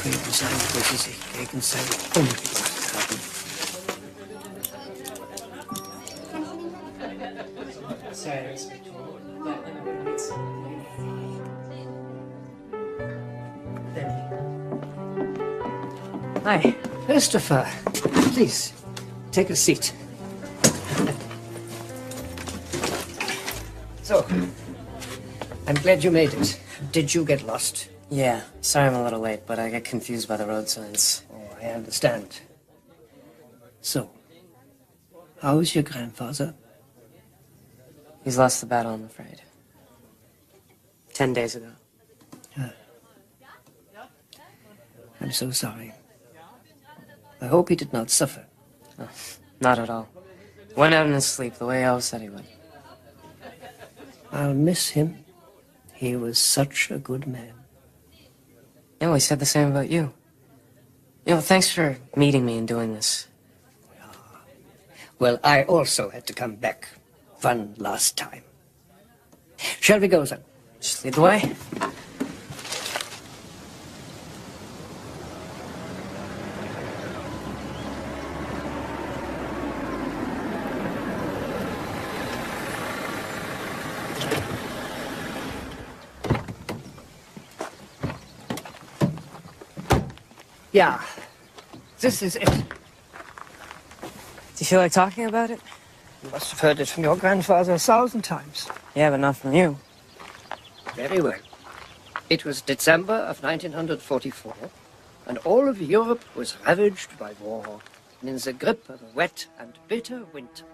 Frieden sein, wo sie sich gegen sein umgebracht haben. Hi, Christopher. Please, take a seat. So, I'm glad you made it. Did you get lost? Yeah, sorry I'm a little late, but I get confused by the road signs. Oh, I understand. So, how's your grandfather? He's lost the battle, I'm afraid. 10 days ago. I'm so sorry. I hope he did not suffer. Oh, not at all. Went out in his sleep, the way I said he would. I'll miss him. He was such a good man. Yeah, well, he said the same about you. You know, thanks for meeting me and doing this. Well, I also had to come back one last time. Shall we go then? Just lead the way. Yeah, this is it. Do you feel like talking about it? You must have heard it from your grandfather 1,000 times. Yeah, but not from you. Very well. It was December of 1944, and all of Europe was ravaged by war and in the grip of a wet and bitter winter.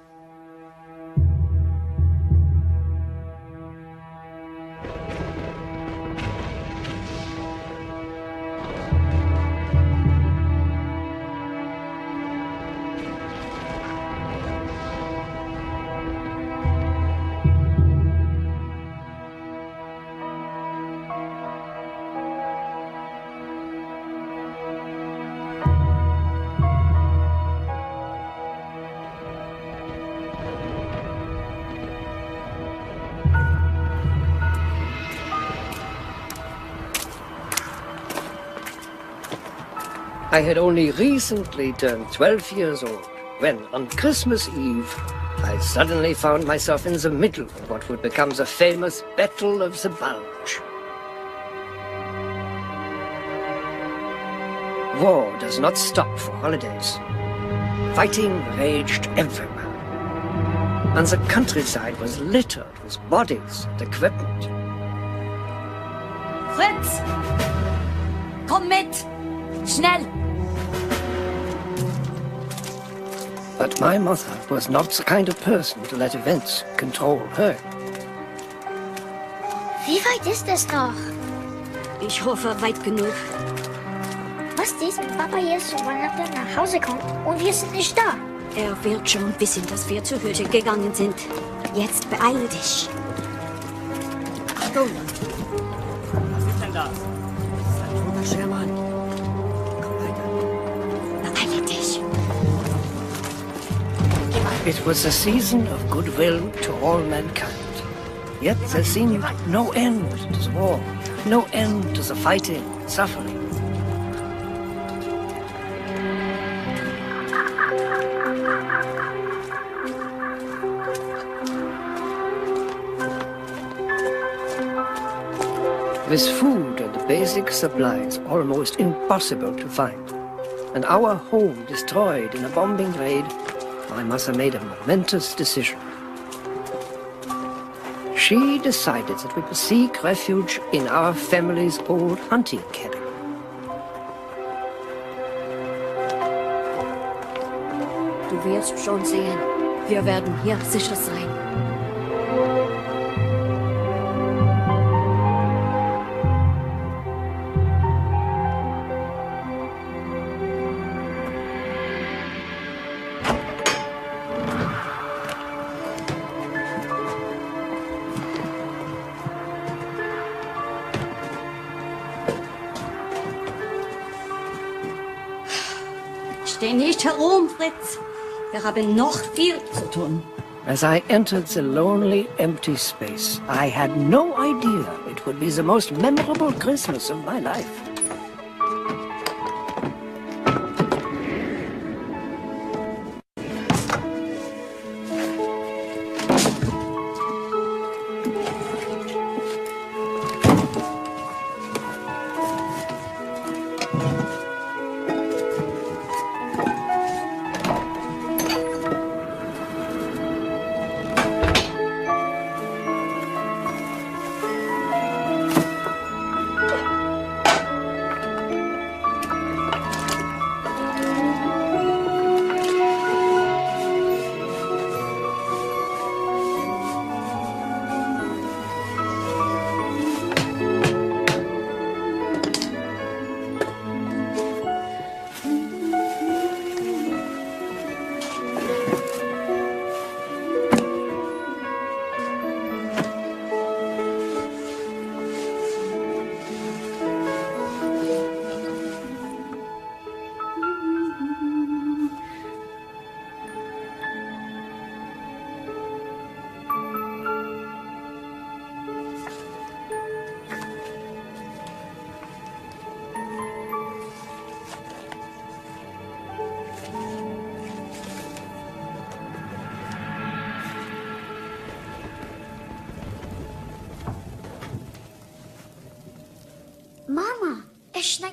I had only recently turned 12 years old when, on Christmas Eve, I suddenly found myself in the middle of what would become the famous Battle of the Bulge. War does not stop for holidays. Fighting raged everywhere, and the countryside was littered with bodies and equipment. Fritz! Komm mit! Schnell! But my mother was not the kind of person to let events control her. Wie weit ist es noch? Ich hoffe, weit genug. Was ist, wenn Papa jetzt zu Weihnachten nach Hause kommt und wir sind nicht da? Er wird schon wissen, dass wir zur Hütte gegangen sind. Jetzt beeile dich. Was ist denn das? Das ist ein toter Schermann. Komm weiter. Beeile dich. It was a season of goodwill to all mankind. Yet there seemed no end to the war, no end to the fighting and suffering. With food and basic supplies almost impossible to find, and our home destroyed in a bombing raid, my mother made a momentous decision. She decided that we would seek refuge in our family's old hunting cabin. Du wirst schon sehen. Wir werden hier sicher sein. Steh nicht herum, Fritz. Wir haben noch viel zu tun. As I entered the lonely, empty space, I had no idea it would be the most memorable Christmas of my life.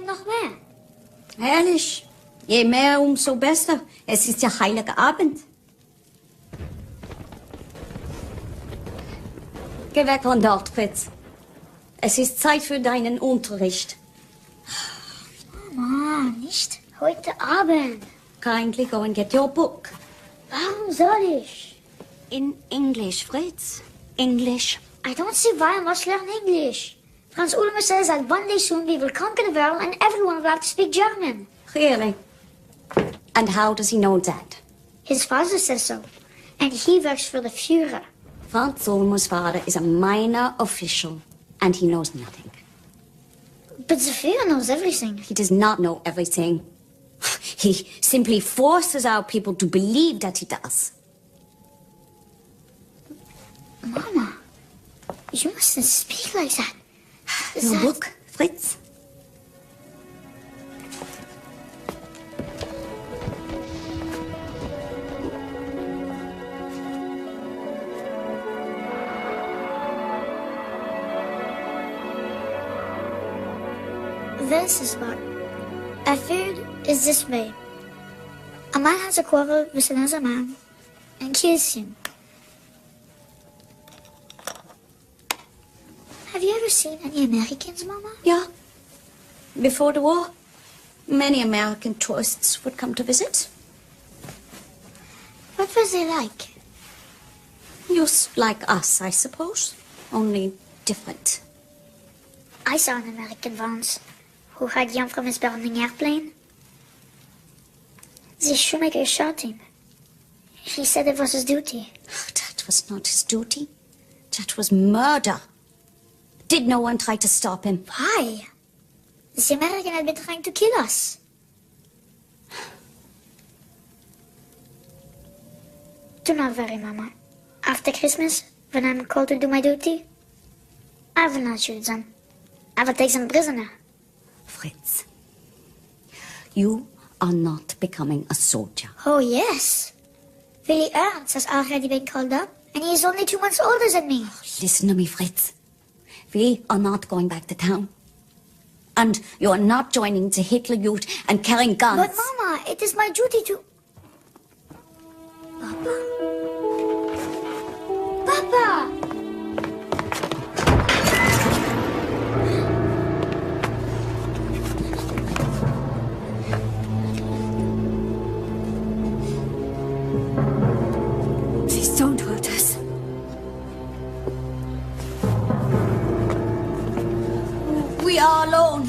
noch mehr. Herrlich. Je mehr, umso besser. Es ist ja heiliger Abend. Geh weg von dort, Fritz. Es ist Zeit für deinen Unterricht. Mama, nicht heute Abend. Kindly go and get your book. Warum soll ich? In English, Fritz. English. I don't see why I must learn English. Franz Ulmer says that one day soon we will conquer the world and everyone will have to speak German. Really? And how does he know that? His father says so. And he works for the Führer. Franz Ulmer's father is a minor official, and he knows nothing. But the Führer knows everything. He does not know everything. He simply forces our people to believe that he does. Mama, you mustn't speak like that. Your book, Fritz? This is what I've heard is this way. A man has a quarrel with another man and kills him. Have you ever seen any Americans, Mama? Yeah. Before the war, many American tourists would come to visit. What were they like? Just like us, I suppose. Only different. I saw an American once who had Jan from his burning airplane. The shoemaker shot him. He said it was his duty. That was not his duty. That was murder. Did no one try to stop him? Why? The American had been trying to kill us. Do not worry, Mama. After Christmas, when I'm called to do my duty, I will not shoot them. I will take them prisoner. Fritz, you are not becoming a soldier. Oh, yes. Willie Ernst has already been called up, and he is only 2 months older than me. Listen to me, Fritz. We are not going back to town. And you are not joining the Hitler Youth and carrying guns. But, Mama, it is my duty to... Papa? Papa! Please don't hurt us. We are alone.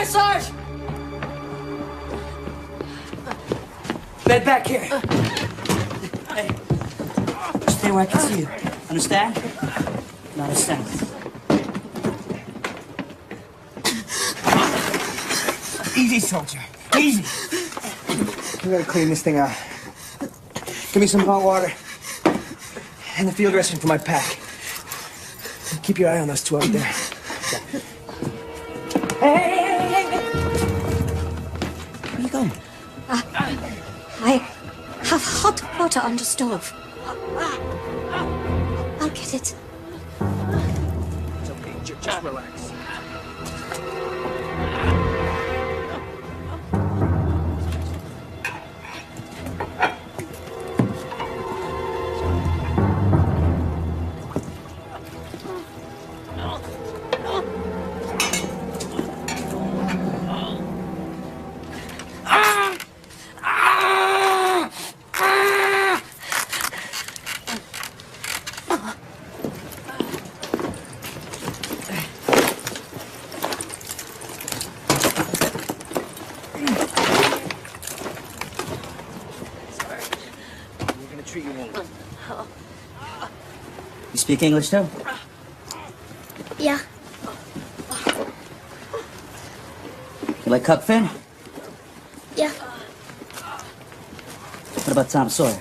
Sarge! Bed back here. Hey, stay where I can see you. Understand? Not a sound. Easy, soldier. Easy. We gotta clean this thing out. Give me some hot water. And the field dressing for my pack. Keep your eye on those two out there. Hey! Where are you going? I have hot water on the stove. I'll get it. It's okay, just relax. Treat you wound. You speak English too? Yeah. You like cup fin? Yeah. What about Tom Sawyer?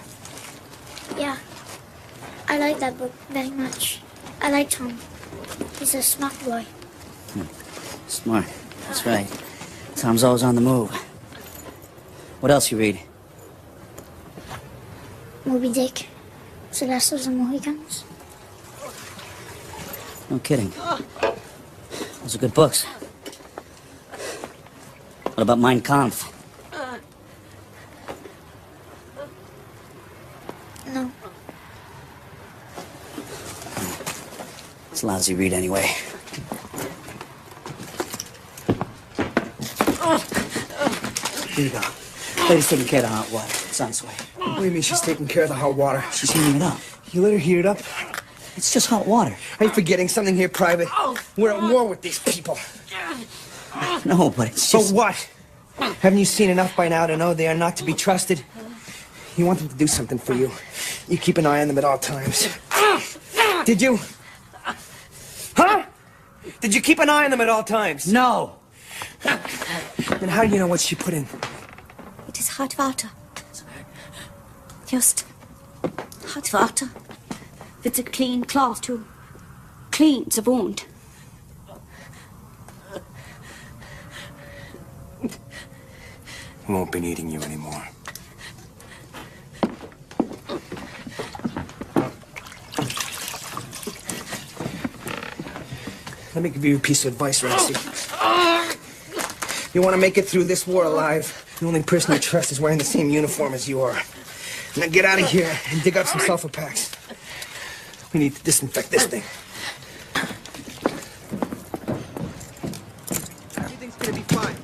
Yeah. I like that book very much. I like Tom. He's a smart boy. Smart. That's right. Tom's always on the move. What else you read? Moby Dick. The Last of the Mohicans. No kidding. Those are good books. What about Mein Kampf? No. It's a lousy read anyway. Here you go. Lady's taking care of the hot water. It's on its way. What do you mean she's taking care of the hot water? She's heating it up. You let her heat it up? It's just hot water. Are you forgetting something here, Private? We're at war with these people. No, but it's So just... what? Haven't you seen enough by now to know they are not to be trusted? You want them to do something for you. You keep an eye on them at all times. Did you? Huh? Did you keep an eye on them at all times? No! Then how do you know what she put in? It is hot water. Just hot water. With a clean cloth to clean the wound. I won't be needing you anymore. Let me give you a piece of advice, Roxy. You want to make it through this war alive, the only person you trust is wearing the same uniform as you are. Now get out of here and dig up some sulfur packs. We need to disinfect this thing. Everything's gonna be fine.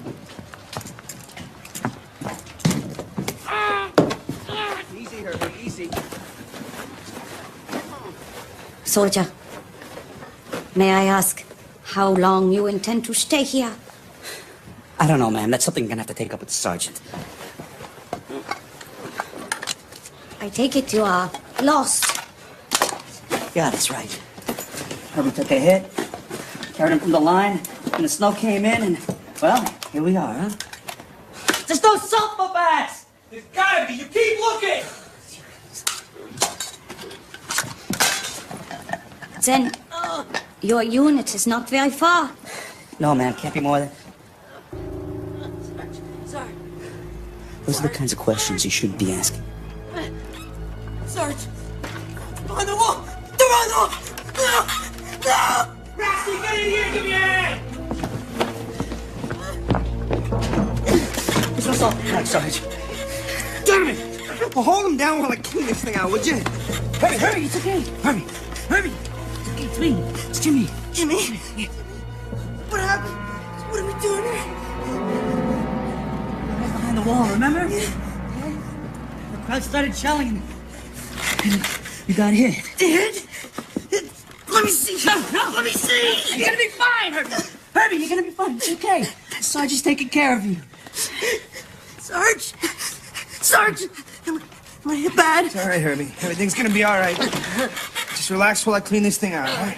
Easy, Herbie, easy. Soldier, may I ask how long you intend to stay here? I don't know, ma'am. That's something you're gonna have to take up with the sergeant. I take it you are lost. Yeah, that's right. Herbie took a hit, carried him from the line, and the snow came in, and, well, here we are, huh? There's no sulfur bags! There's gotta be. You keep looking. Then your unit is not very far. No, ma'am, can't be more than... Sarge, Those are the kinds of questions you shouldn't be asking. Sarge, on the wall! They're on the wall! No! No! Roxy, get in here. Give me a hand. There's no sulfur bags, Sarge. Damn it! Well, hold him down while I clean this thing out, would you? Hurry, hurry, it's okay. Hurry, hurry. It's me. It's Jimmy. Jimmy? What happened? What are we doing here? Right behind the wall, remember? The crowd started shelling, and you got hit. Did? Let me see. No, let me see. You're gonna be fine, Herbie. Herbie, you're gonna be fine. It's okay. Sarge is taking care of you. Sarge? Sarge? Am I hit bad? It's all right, Herbie. Everything's gonna be all right. Just relax while I clean this thing out, all right?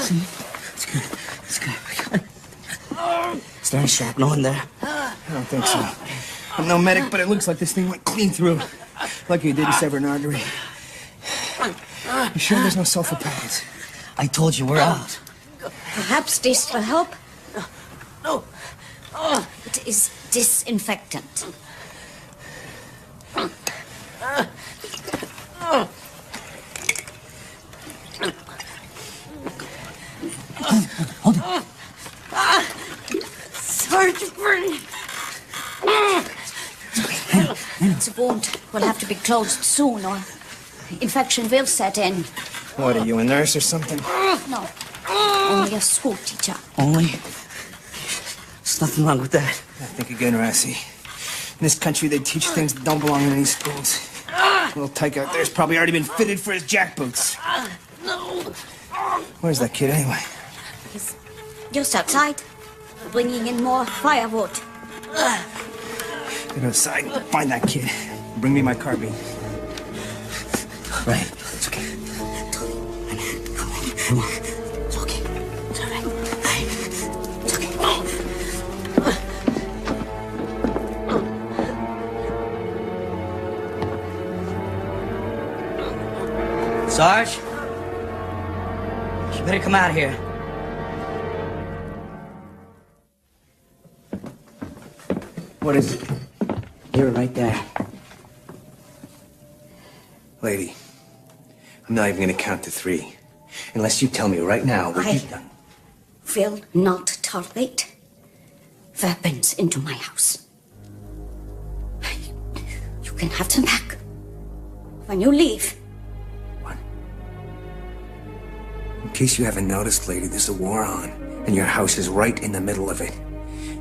See? It's good. It's good. Is there any shrapnel in there? I don't think so. I'm no medic, but it looks like this thing went clean through. Lucky you didn't sever an artery. You sure there's no sulfur packets? I told you we're out. Perhaps this will help. No. It is disinfectant. Hold on. Sarge, burning. The wound will have to be closed soon, or infection will set in. What, are you a nurse or something? No, only a school teacher. Only? There's nothing wrong with that. Think again, Rassi. In this country, they teach things that don't belong in any schools. Little tyke out there's probably already been fitted for his jackboots. No. Where's that kid anyway? He's just outside, bringing in more firewood. Get outside, find that kid. Bring me my carbine. Right. It's okay. Come on. It's okay. It's all right. It's okay. Sarge? You better come out here. What is it? You're right there. Lady, I'm not even gonna count to 3. Unless you tell me right now what you've done. Will not tolerate weapons into my house. You can have them back when you leave. What? In case you haven't noticed, lady, there's a war on, and your house is right in the middle of it.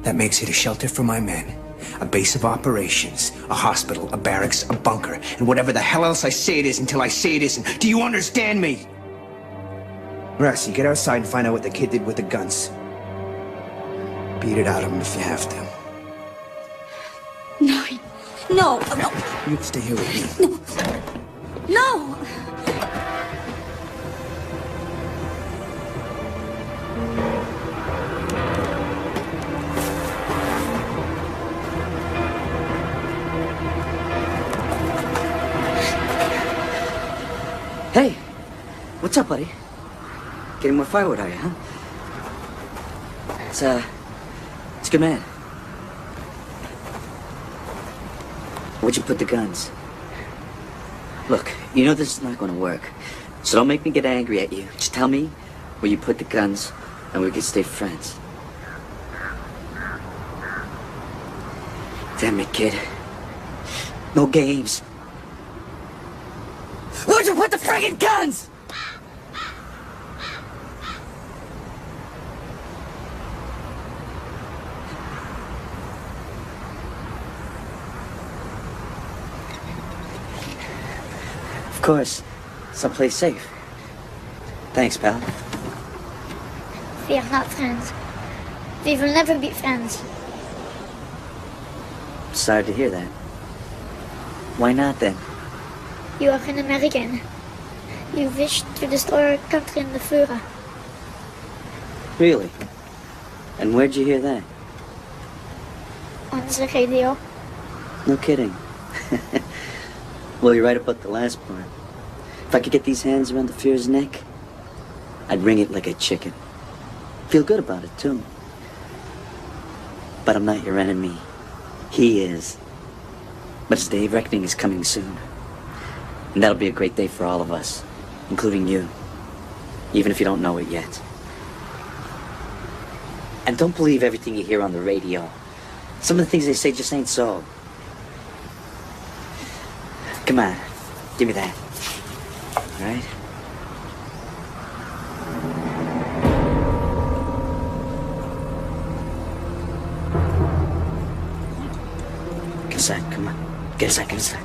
That makes it a shelter for my men, a base of operations, a hospital, a barracks, a bunker, and whatever the hell else I say it is until I say it isn't. Do you understand me? Rusty, get outside and find out what the kid did with the guns. Beat it out of him if you have to. No, no, no, You stay here with me. no. Hey, what's up, buddy? Getting more firewood, are you, huh? It's a good man. Where'd you put the guns? Look, you know this is not going to work, so don't make me get angry at you. Just tell me where you put the guns, and we can stay friends. Damn it, kid. No games. Where'd you put the friggin' guns? Of course. Someplace safe. Thanks, pal. We are not friends. We will never be friends. Sorry to hear that. Why not, then? You are an American. You wish to destroy our country and the Führer. Really? And where'd you hear that? On the radio. No kidding. Well, you're right about the last part. If I could get these hands around the Führer's neck, I'd wring it like a chicken. Feel good about it, too. But I'm not your enemy. He is. But his day of reckoning is coming soon. And that'll be a great day for all of us, including you. Even if you don't know it yet. And don't believe everything you hear on the radio. Some of the things they say just ain't so. Come on, give me that. All right? Get inside, come on. Get inside, get inside.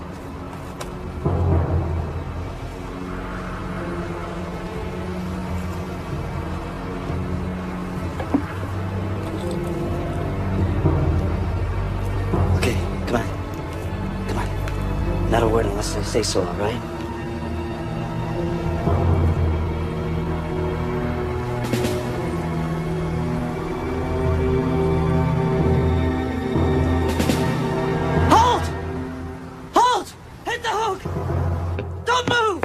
Okay, come on. Come on. Not a word unless I say so, all right? Hold! Hold! Hit the hook! Don't move!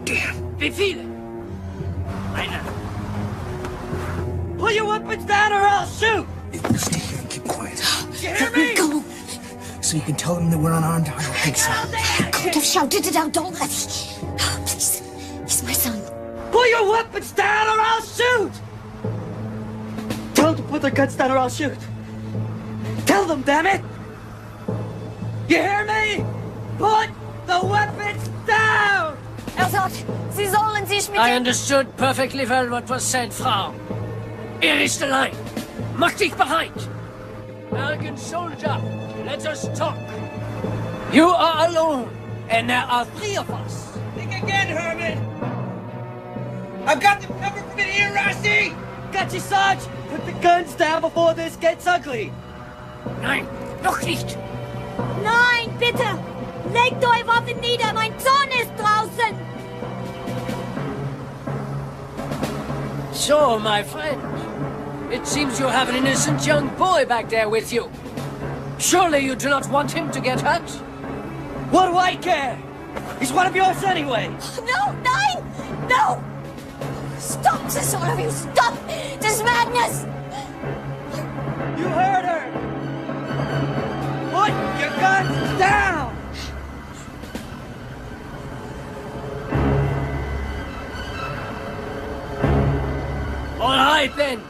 Damn. Wie viele? Einer. Pull your weapons down or I'll shoot! Stay here and keep quiet. You hear me? Go. So you can tell them that we're unarmed? I don't think so. Could have shouted it out, don't let me. Please, he's my son. Pull your weapons down or I'll shoot! Tell them to put their guns down or I'll shoot. Tell them, damn it! You hear me? Put the weapons down! sagt, Sie sollen sich mit I understood perfectly well what was said, Frau. Ist allein. Mach dich bereit. American soldier, let us talk. You are alone, and there are 3 of us. Think again, Herman! I've got them covered from in here, Rusty! Got you, Sarge! Put the guns down before this gets ugly! Nein, noch nicht. Nein, bitte! Legt eure Waffen nieder, mein Sohn ist draußen! So, my friend, it seems you have an innocent young boy back there with you. Surely you do not want him to get hurt? What do I care? He's one of yours anyway. No, nein! No! Stop this, all of you! Stop this madness! You heard her. Put your guns down. All right, then.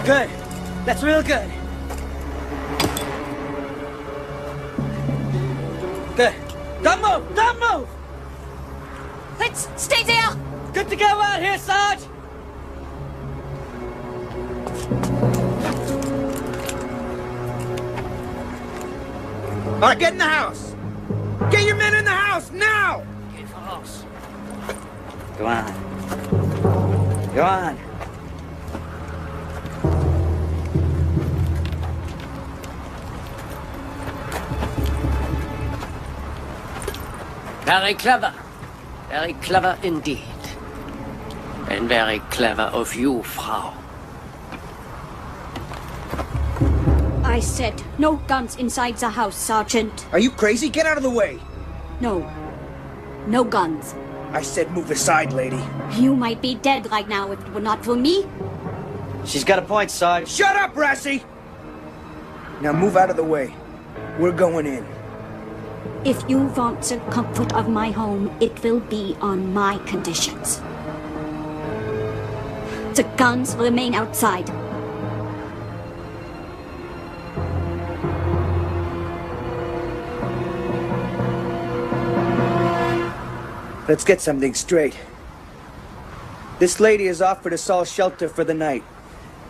Good. That's real good. Good. Don't move! Don't move! Fritz, stay there! Good to go out here, Sarge! All right, get in the house. Get your men in the house, now! Geh voraus. Go on. Go on. Very clever. Very clever indeed. And very clever of you, Frau. I said no guns inside the house, Sergeant. Are you crazy? Get out of the way. No. No guns. I said move aside, lady. You might be dead right now if it were not for me. She's got a point, Sarge. Shut up, Rassie! Now move out of the way. We're going in. If you want the comfort of my home, it will be on my conditions. The guns remain outside. Let's get something straight. This lady has offered us all shelter for the night.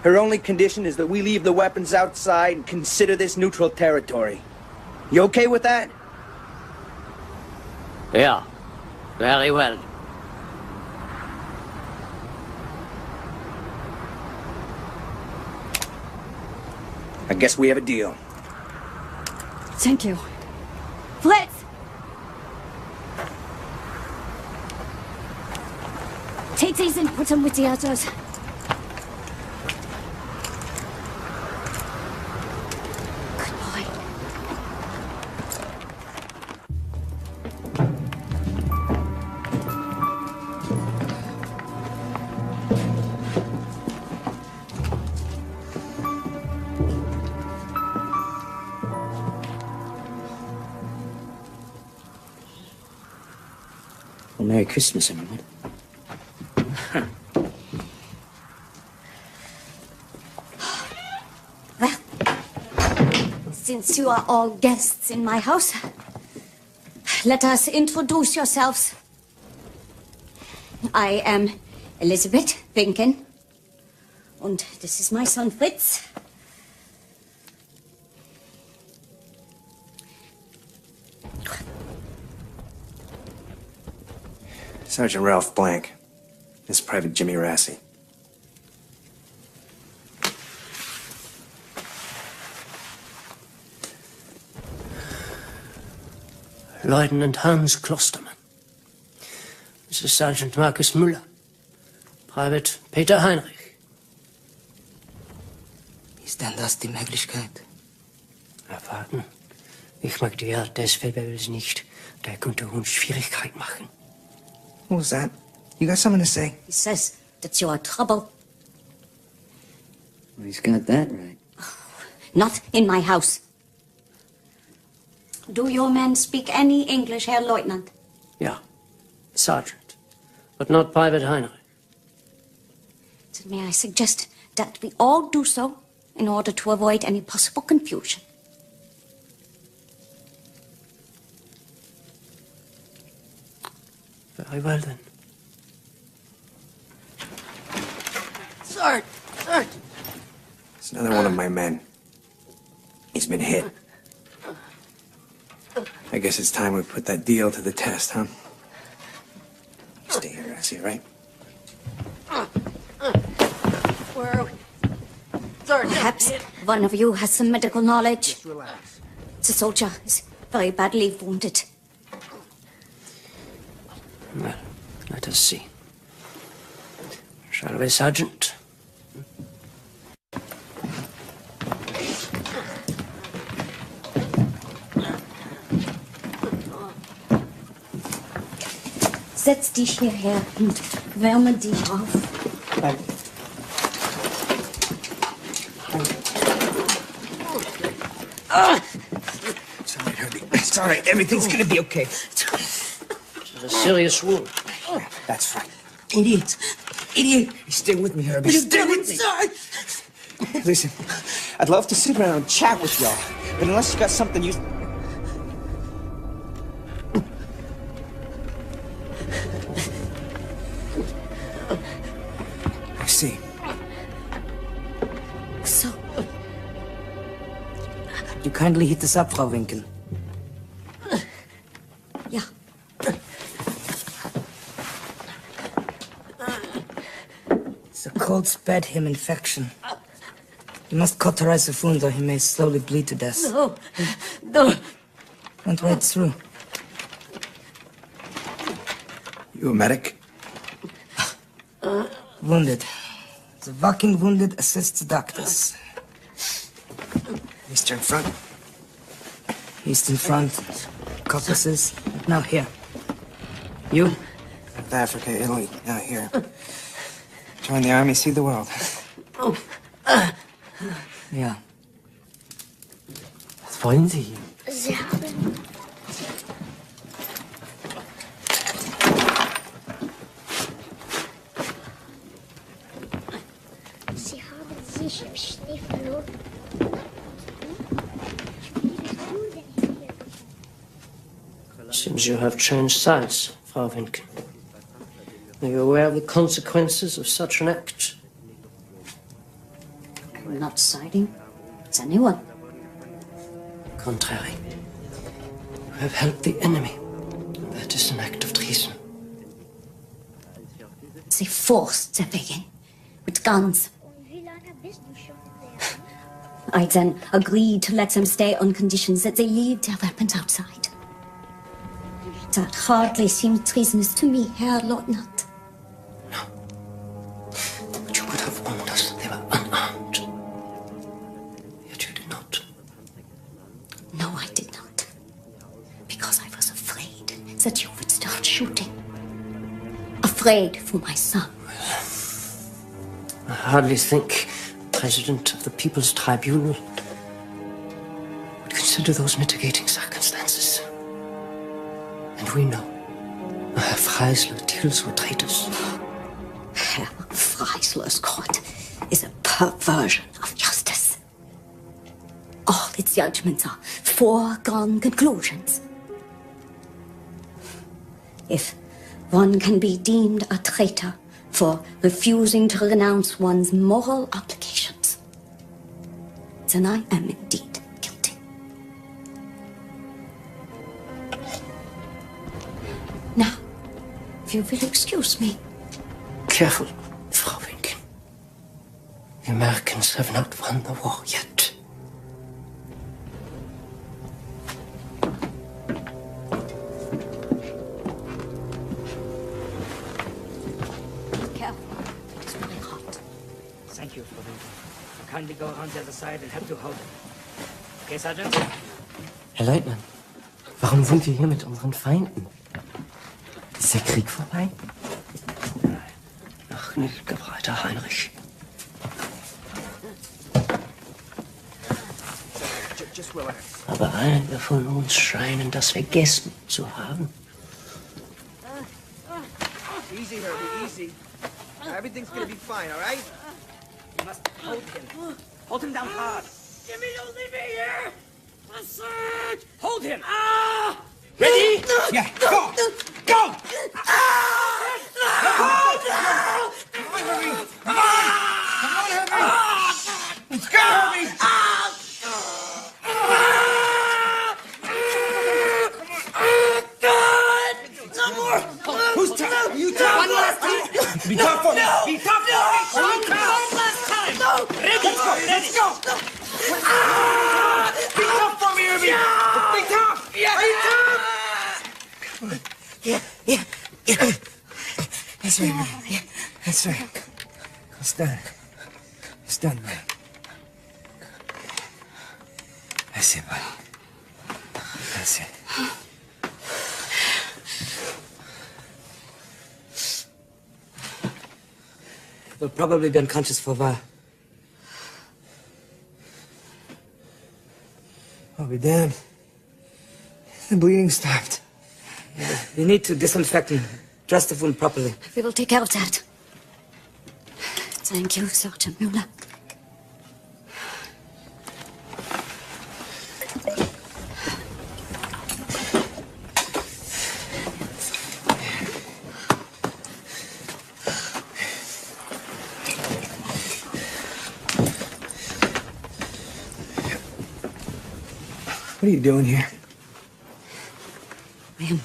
Her only condition is that we leave the weapons outside and consider this neutral territory. You okay with that? Yeah. Very well. I guess we have a deal. Thank you. Fritz! Take these and put them with the others. Good boy. Well, Merry Christmas, everyone. Well, since you are all guests in my house, let us introduce yourselves. I am Elizabeth Pinken, and this is my son Fritz. Sergeant Ralph Blank. This is Private Jimmy Rassie. Lieutenant Hans Klostermann. This is Sergeant Markus Müller. Private Peter Heinrich. Ist denn das die Möglichkeit? Erwarten. Ich mag die Art des Weberls nicht. Der könnte uns Schwierigkeit machen. What was that? You got something to say? He says that you are trouble. Well, he's got that right. Not in my house. Do your men speak any English, Herr Lieutenant? Ja, Sergeant. But not Private Heinrich. Then may I suggest that we all do so in order to avoid any possible confusion? Very well then. Sarge! Sarge! It's another one of my men. He's been hit. I guess it's time we put that deal to the test, huh? You stay here, Rassie, right? Where are we? Sarge! Perhaps one of you has some medical knowledge. Just relax. The soldier is very badly wounded. Well, let Let us see. Shall we, Sergeant? Setz dich hierher und wärme dich auf. It's all right, Herbie. It's all right. Everything's gonna be okay. It's a serious wound. That's right. Idiot. Idiot. Stay with me, Herbie. You Stay did with it, me. sir. Listen, I'd love to sit around and chat with y'all, but unless you got something you... I see. So, You kindly heat this up, Frau Winkel. ja. It's a cold spat him infection. You must cauterize the wound or he may slowly bleed to death. No. No. Went right through. You a medic? Wounded. The walking wounded assists doctors. Eastern Front? East in front, Caucasus, now here. You? North Africa, Italy, now here. Join the army, see the world. Ja. Was wollen Sie? Sie haben... Sie haben sich im Schnee verloren. Seems you have changed sides, Frau Winkel. Are you aware of the consequences of such an act? We're not siding. It's anyone. Contrary. You have helped the enemy. That is an act of treason. They forced their way in with guns. Wie lange bist du schon there? I then agreed to let them stay on conditions that they leave their weapons outside. That hardly seemed treasonous to me, Herr Leutnant. No. But you could have warned us they were unarmed. Yet you did not. No, I did not. Because I was afraid that you would start shooting. Afraid for my son. I hardly think the President of the People's Tribunal would consider those mitigating circumstances. And we know Herr Freisler deals with traitors. Herr Freisler's court is a perversion of justice. All its judgments are foregone conclusions. If one can be deemed a traitor for refusing to renounce one's moral obligations, then I am indeed guilty. Now, if you will excuse me. Careful, Frau Winkel. The Americans have not won the war yet. Careful, it is very hot. Thank you, Frau Winkel. Kindly go around the other side and help to hold him. Okay, Sergeant? Herr Leutnant, warum sind wir hier mit unseren Feinden? Ist der Krieg vorbei? Noch nicht, Gebreiter Heinrich. Just relax. Aber einige von uns scheinen das vergessen zu haben. Easy, Herbie, easy. Everything's gonna be fine, all right? You must hold him. Hold him down hard. Jimmy, don't leave me here! My son! Hold him! Ah! Ready? Yeah, go! Go! Let's go, Herbie! No more! Who's tough? You tough? One last time! Be tough for me! No! Be tough for me! One last time! No! Let's go! Let's go! Be tough for me, Herbie! Be tough! Yeah. Are you tough? Yeah. That's right, man. Yeah, that's right. It's done. It's done, man. That's it, buddy. That's it. We'll probably be unconscious for a while. I'll be damned. The bleeding stopped. We need to disinfect and dress the wound properly. We will take care of that. Thank you, Sergeant Mueller. What are you doing here? I am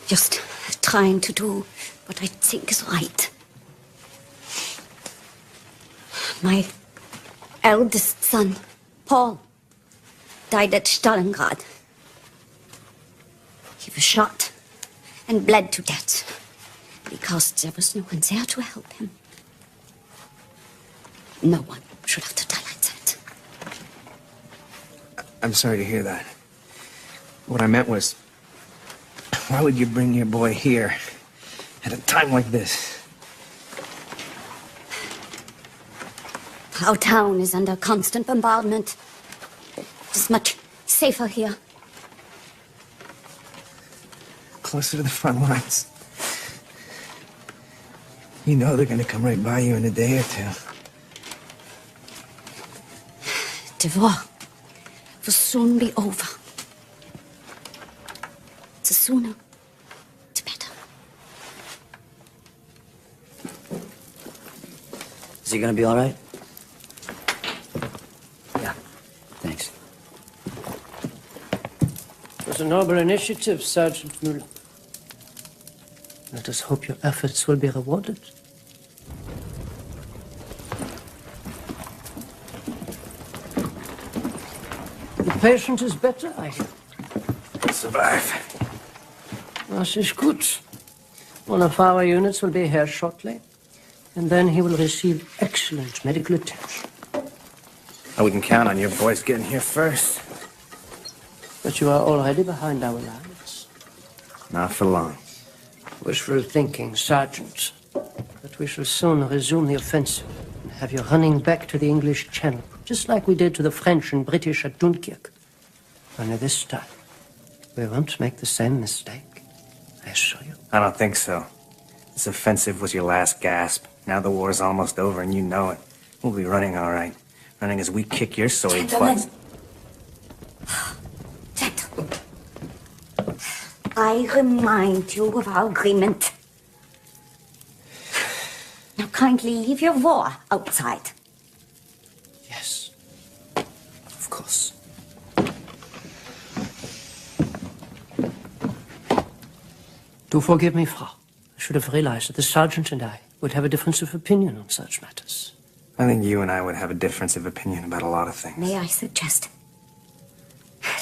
just trying to do what I think is right. My eldest son, Paul, died at Stalingrad. He was shot and bled to death because there was no one there to help him. No one should have to die like that. I'm sorry to hear that. What I meant was, why would you bring your boy here at a time like this? Our town is under constant bombardment. It's much safer here. Closer to the front lines. You know they're gonna come right by you in a day or two. The war will soon be over. The sooner, the better. Is he gonna be all right? Yeah. Thanks. It was a noble initiative, Sergeant Mueller. Let us hope your efforts will be rewarded. The patient is better, I hear. Survive. Das ist gut. One of our units will be here shortly, and then he will receive excellent medical attention. I wouldn't count on your boys getting here first. But you are already behind our lines. Not for long. Wishful thinking, Sergeant. But we shall soon resume the offensive and have you running back to the English Channel, just like we did to the French and British at Dunkirk. Only this time, we won't make the same mistake. I assure you. I don't think so. This offensive was your last gasp. Now the war's almost over and you know it. We'll be running all right. Running as we kick your soy butts. Gentlemen, I remind you of our agreement. Now kindly leave your war outside. Yes. Of course. Do forgive me, Frau. I should have realized that the sergeant and I would have a difference of opinion on such matters. I think you and I would have a difference of opinion about a lot of things. May I suggest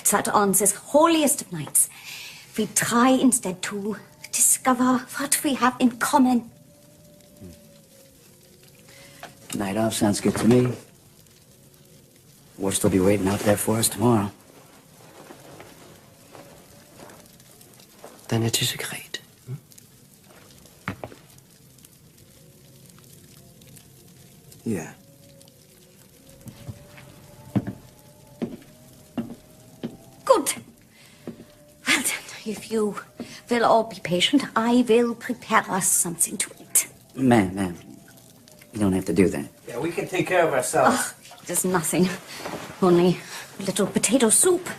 that on this holiest of nights, we try instead to discover what we have in common. Night off sounds good to me. We'll still be waiting out there for us tomorrow. Then it is agreed. Yeah. Good. Well then, if you will all be patient, I will prepare us something to eat. Ma'am, you don't have to do that. Yeah, we can take care of ourselves. Oh, there's nothing. Only a little potato soup.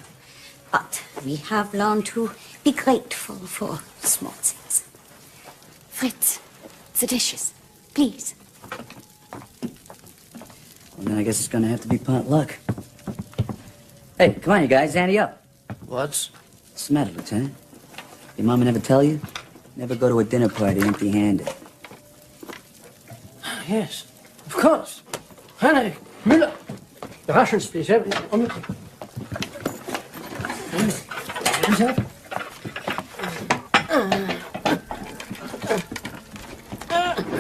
But we have learned to be grateful for small things. Fritz, the dishes, please. Well, then I guess it's gonna have to be potluck. Hey, come on, you guys, ante up. What's? What's the matter, Lieutenant? Your mama never tell you? Never go to a dinner party empty-handed. Yes, of course. Heinrich, Müller. The Russians, please. On the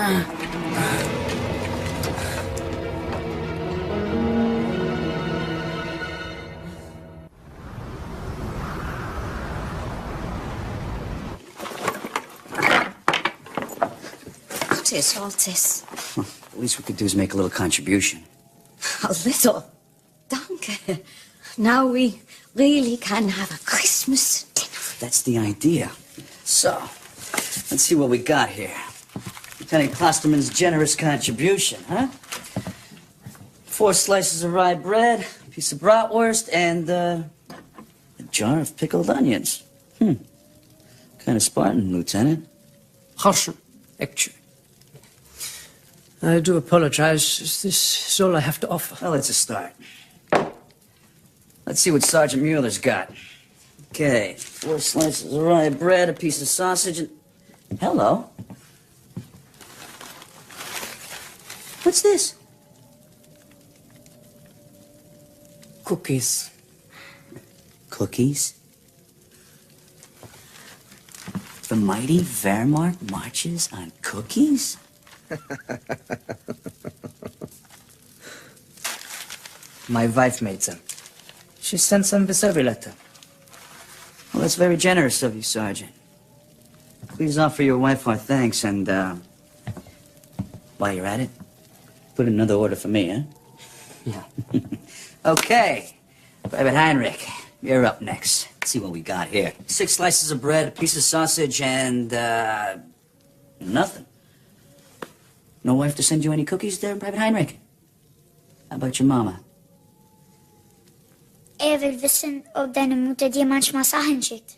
What is all this? The least we could do is make a little contribution. A little. Danke. Now we really can have a Christmas dinner. That's the idea. So, let's see what we got here. Lieutenant Klosterman's generous contribution, huh? 4 slices of rye bread, a piece of bratwurst, and a jar of pickled onions. Kind of Spartan, Lieutenant. Russian, actually. I do apologize. Is this all I have to offer? Well, it's a start. Let's see what Sergeant Mueller's got. Okay, 4 slices of rye bread, a piece of sausage, and... Hello. What's this? Cookies. Cookies? The mighty Wehrmacht marches on cookies? My wife made them. She sent some with every letter. Well, that's very generous of you, Sergeant. Please offer your wife our thanks, and, while you're at it, put in another order for me, huh? Yeah. Okay. Private Heinrich, you're up next. Let's see what we got here. 6 slices of bread, a piece of sausage, and, nothing. No wife to send you any cookies there, Private Heinrich? How about your mama? Will wissen, ob deine Mutter dir manchmal Sachen schickt.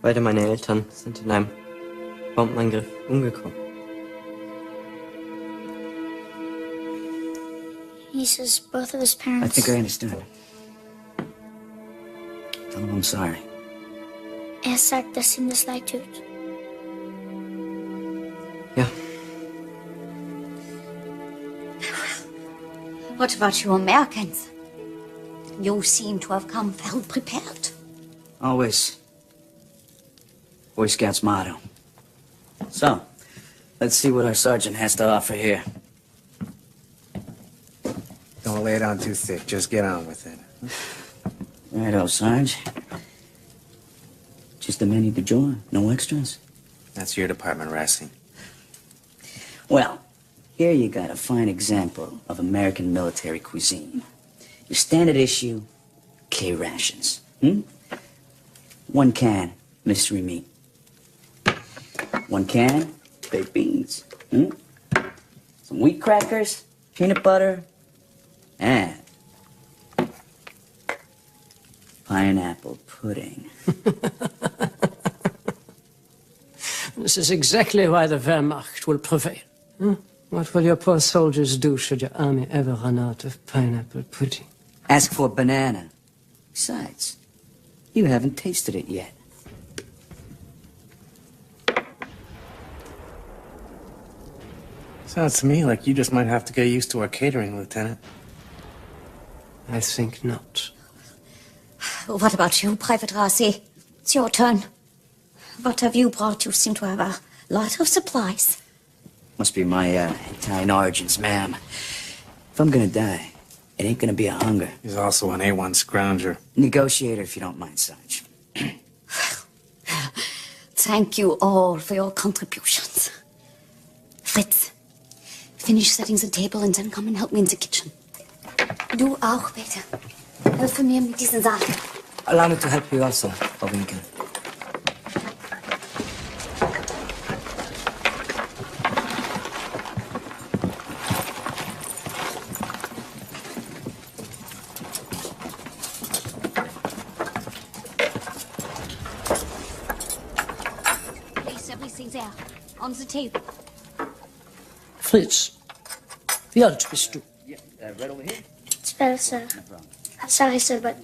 Beide meine Eltern sind in einem Bombenangriff umgekommen. He says both of his I parents... think I understand. Tell him I'm sorry. sagt, dass ihm das leid tut. Ja. What about you Americans? You seem to have come well prepared. Always. Boy Scouts motto. So, let's see what our sergeant has to offer here. Don't lay it on too thick. Just get on with it. Righto, Sarge. Just the menu du jour. No extras. That's your department, Racing. Well, here you got a fine example of American military cuisine. Your standard issue, K-rations. 1 can, mystery meat. 1 can, baked beans. Some wheat crackers, peanut butter, and pineapple pudding. This is exactly why the Wehrmacht will prevail. What will your poor soldiers do should your army ever run out of pineapple pudding? Ask for banana. Besides, you haven't tasted it yet. Sounds to me like you just might have to get used to our catering, Lieutenant. I think not. What about you, Private Rossi? It's your turn. What have you brought? You seem to have a lot of supplies. Must be my Italian origins, ma'am. If I'm gonna die, it ain't gonna be a hunger. He's also an A1 scrounger. Negotiator, if you don't mind, Sarge. Thank you all for your contributions. Fritz, finish setting the table and then come and help me in the kitchen. Du auch, bitte. Helfe mir mit diesen Sachen. Allow me to help you also, Frau Winkel. Place everything there, on the table. Fritz, wie alt bist du? Right over here? 12, sir. I'm sorry, sir, but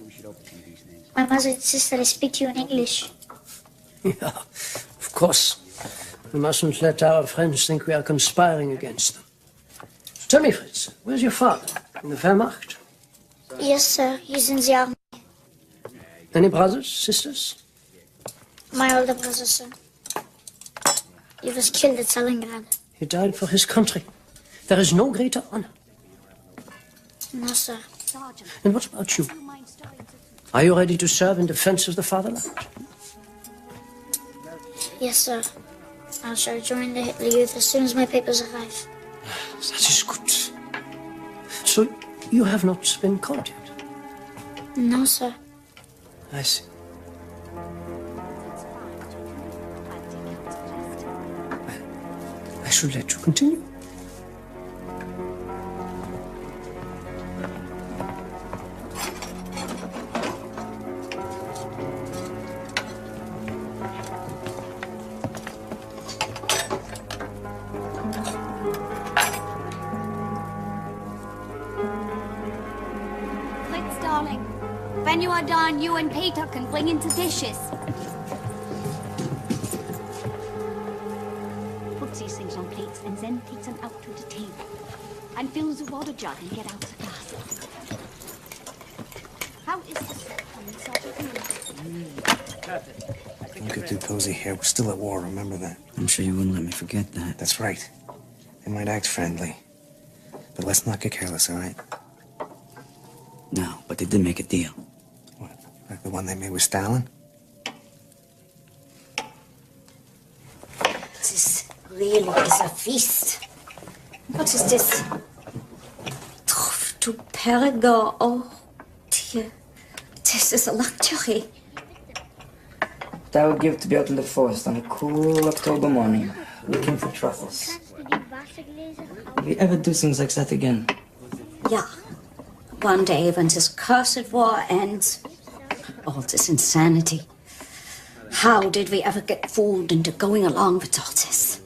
my mother insisted I speak to you in English. Yeah, of course. We mustn't let our friends think we are conspiring against them. Tell me, Fritz, where's your father? In the Wehrmacht? Yes, sir. He's in the army. Any brothers, sisters? My older brother, sir. He was killed at Stalingrad. He died for his country. There is no greater honor. No, sir. And what about you? Are you ready to serve in defense of the fatherland? Yes, sir. I shall join the Hitler Youth as soon as my papers arrive. That is good. So, you have not been called yet? No, sir. I see. I should let you continue. Fritz, darling. When you are done, you and Peter can bring in the dishes. Put these things on plates and then take them out to the table. And fill the water jug and get out the glasses. How is this? Don't get too cozy here. We're still at war, remember that. I'm sure you wouldn't let me forget that. That's right. They might act friendly. But let's not get careless, all right? No, but they did make a deal. What? Like the one they made with Stalin? This really is a feast. What is this? Truffe du Perigord. Oh, dear. This is a luxury. What I would give to be out in the forest on a cool October morning, looking for truffles. Will we ever do things like that again? Yeah. One day when this cursed war ends, all this insanity. How did we ever get fooled into going along with all this?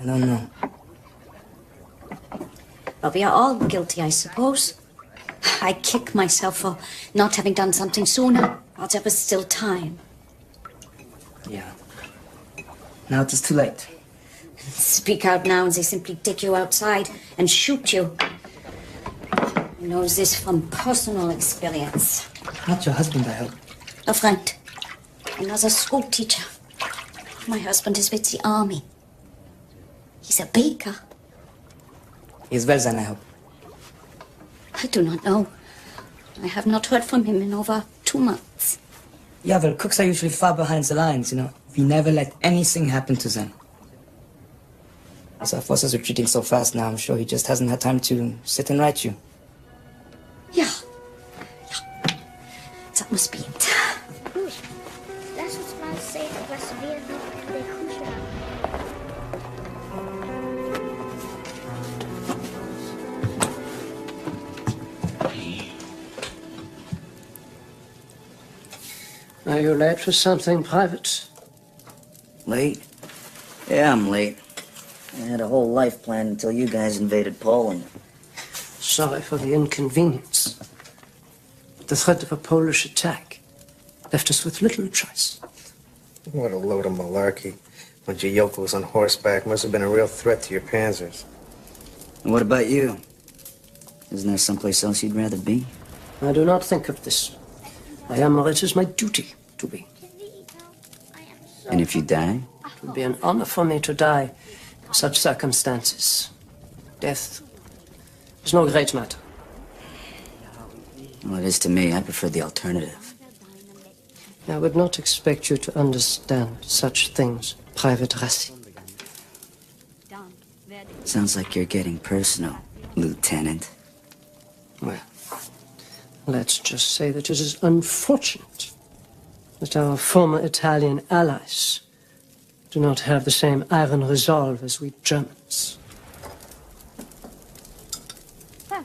I don't know. But we are all guilty, I suppose. I kick myself for not having done something sooner, while there was still time. Yeah. Now it is too late. Speak out now and they simply take you outside and shoot you. I know this from personal experience. Not your husband, I hope. A friend. Another school teacher. My husband is with the army. He's a baker. He's well then, I hope. I do not know. I have not heard from him in over 2 months. Yeah, well, cooks are usually far behind the lines, you know. We never let anything happen to them. As our forces are retreating so fast now, I'm sure he just hasn't had time to sit and write you. Yeah. That must be it. Gut. Lass uns mal sehen, was wir noch in der Küche haben. Are you late for something private? Late? Yeah, I'm late. I had a whole life planned until you guys invaded Poland. Sorry for the inconvenience. But the threat of a Polish attack left us with little choice. What a load of malarkey. Bunch of yokels on horseback must have been a real threat to your panzers. And what about you? Isn't there someplace else you'd rather be? I do not think of this. I am where it is my duty to be. And if you die? It would be an honor for me to die in such circumstances. Death is no great matter. Well, it is to me. I prefer the alternative. I would not expect you to understand such things, Private Rassi. Sounds like you're getting personal, Lieutenant. Well, let's just say that it is unfortunate that our former Italian allies do not have the same iron resolve as we Germans. Well,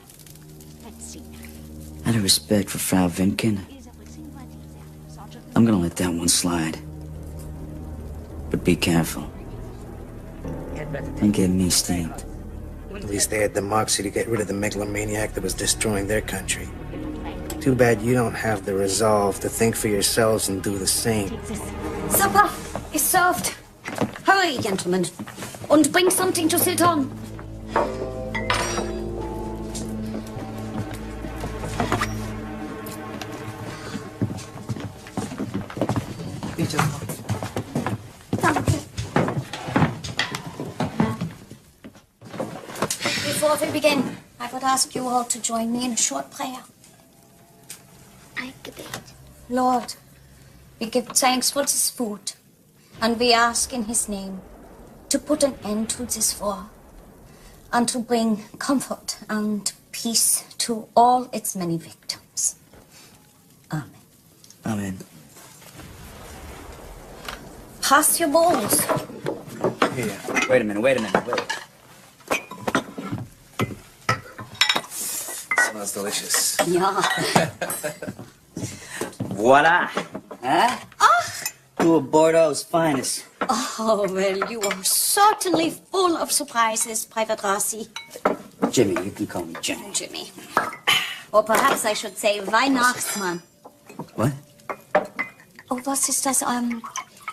let's see. Out of respect for Frau Wimkin, I'm gonna let that one slide. But be careful. Don't get me steamed. At least they had the moxie to get rid of the megalomaniac that was destroying their country. Too bad you don't have the resolve to think for yourselves and do the same. Supper is served. Hurry, gentlemen, and bring something to sit on. Peter. Danke. Before we begin, I would ask you all to join me in a short prayer. I debate. Lord, we give thanks for this food, and we ask in his name to put an end to this war, and to bring comfort and peace to all its many victims. Amen. Amen. Pass your bowls. Here. Wait a minute. Smells delicious. Yeah. Voila. Huh? Two of Bordeaux's finest. Oh, well, you are certainly full of surprises, Private Rossi. Jimmy, you can call me Jimmy. Jimmy. Or perhaps I should say Weihnachtsmann. What? Oh, was ist das?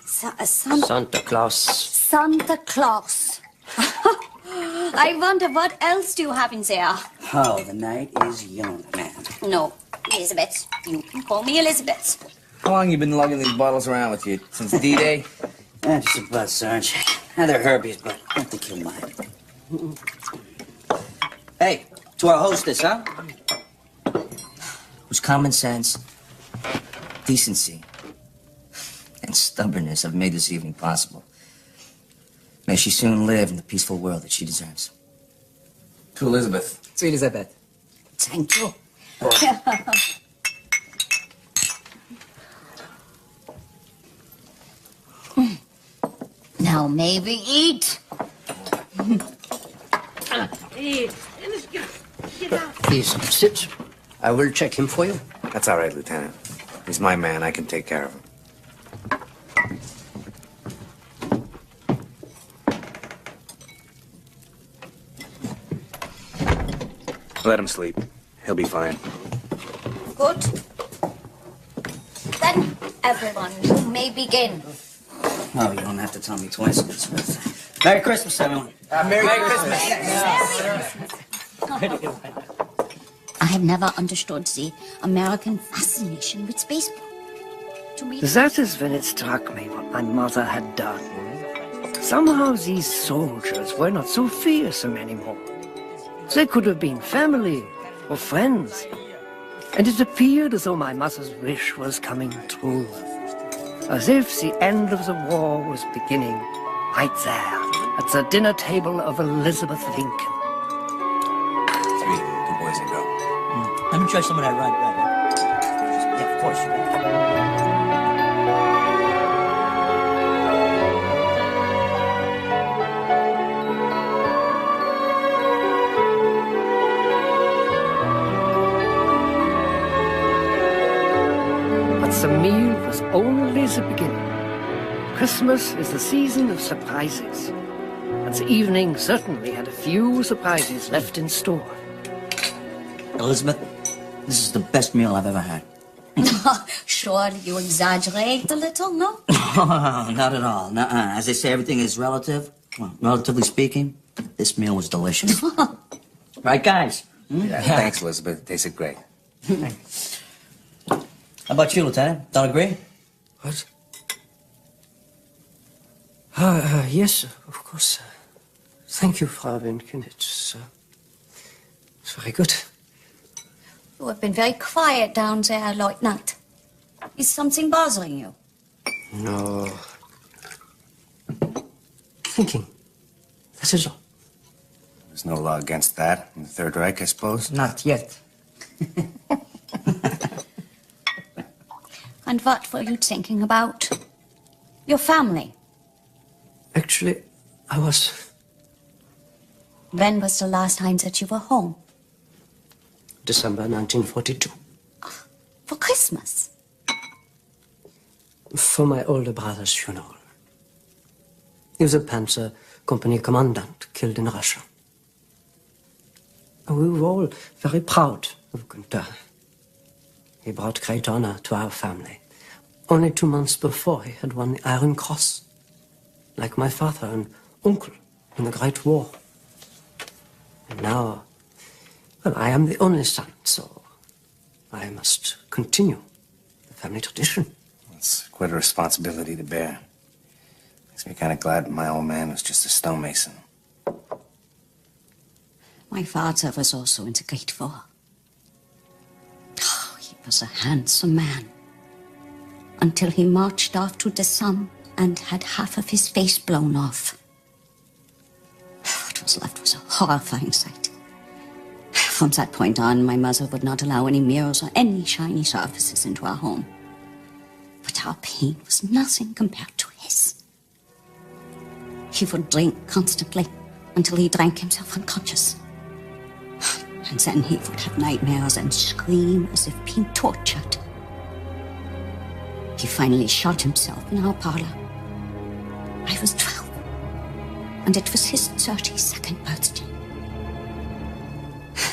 Santa Claus. Santa Claus. I wonder what else do you have in there? Oh, the night is young, man. No, Elizabeth. You can call me Elizabeth. How long you been lugging these bottles around with you? Since D-Day? Just about, Sarge. Now they're Herbie's, but I don't think you'll mind. Hey, to our hostess, huh? Whose common sense, decency, and stubbornness have made this evening possible. May she soon live in the peaceful world that she deserves. To Elizabeth. To Elizabeth. Thank you. Now may we eat? Please, sit. I will check him for you. That's all right, Lieutenant. He's my man. I can take care of him. Let him sleep. He'll be fine. Good. Then, everyone, you may begin. Oh, you don't have to tell me twice, Elizabeth. Merry Christmas, everyone. Merry Christmas. I have never understood the American fascination with baseball. To me, That is when it struck me what my mother had done. Somehow these soldiers were not so fearsome anymore. They could have been family or friends. And it appeared as though my mother's wish was coming true. As if the end of the war was beginning right there at the dinner table of Elizabeth Lincoln. 3, 2 boys and go. Let me try some of that rye bread. Yeah, of course. But the meal was only the beginning. Christmas is the season of surprises. And the evening certainly had a few surprises left in store. Elizabeth, this is the best meal I've ever had. surely you exaggerate a little, no? Not at all. Nuh-uh. As they say, everything is relative. Well, relatively speaking, this meal was delicious. Right, guys? Yeah, thanks, Elizabeth. It tasted great. How about you, Lieutenant? Don't agree? What? Yes, of course. Thank you, Frau Winken. It's very good. You have been very quiet down there, Lieutenant. Is something bothering you? No. Thinking. That is all. There's no law against that in the Third Reich, I suppose? Not yet. And what were you thinking about? Your family. Actually, I was. When was the last time that you were home? December 1942. For Christmas? For my older brother's funeral. He was a Panzer Company commandant killed in Russia. We were all very proud of Günther. He brought great honor to our family. Only 2 months before, he had won the Iron Cross, like my father and uncle in the Great War. And now, well, I am the only son, so I must continue the family tradition. It's quite a responsibility to bear. Makes me kind of glad my old man was just a stonemason. My father was also in the Great War. Oh, he was a handsome man. Until he marched off to the Somme and had half of his face blown off. What was left was a horrifying sight. From that point on, my mother would not allow any mirrors or any shiny surfaces into our home. But our pain was nothing compared to his. He would drink constantly until he drank himself unconscious. And then he would have nightmares and scream as if being tortured. He finally shot himself in our parlor. I was 12, and it was his 32nd birthday.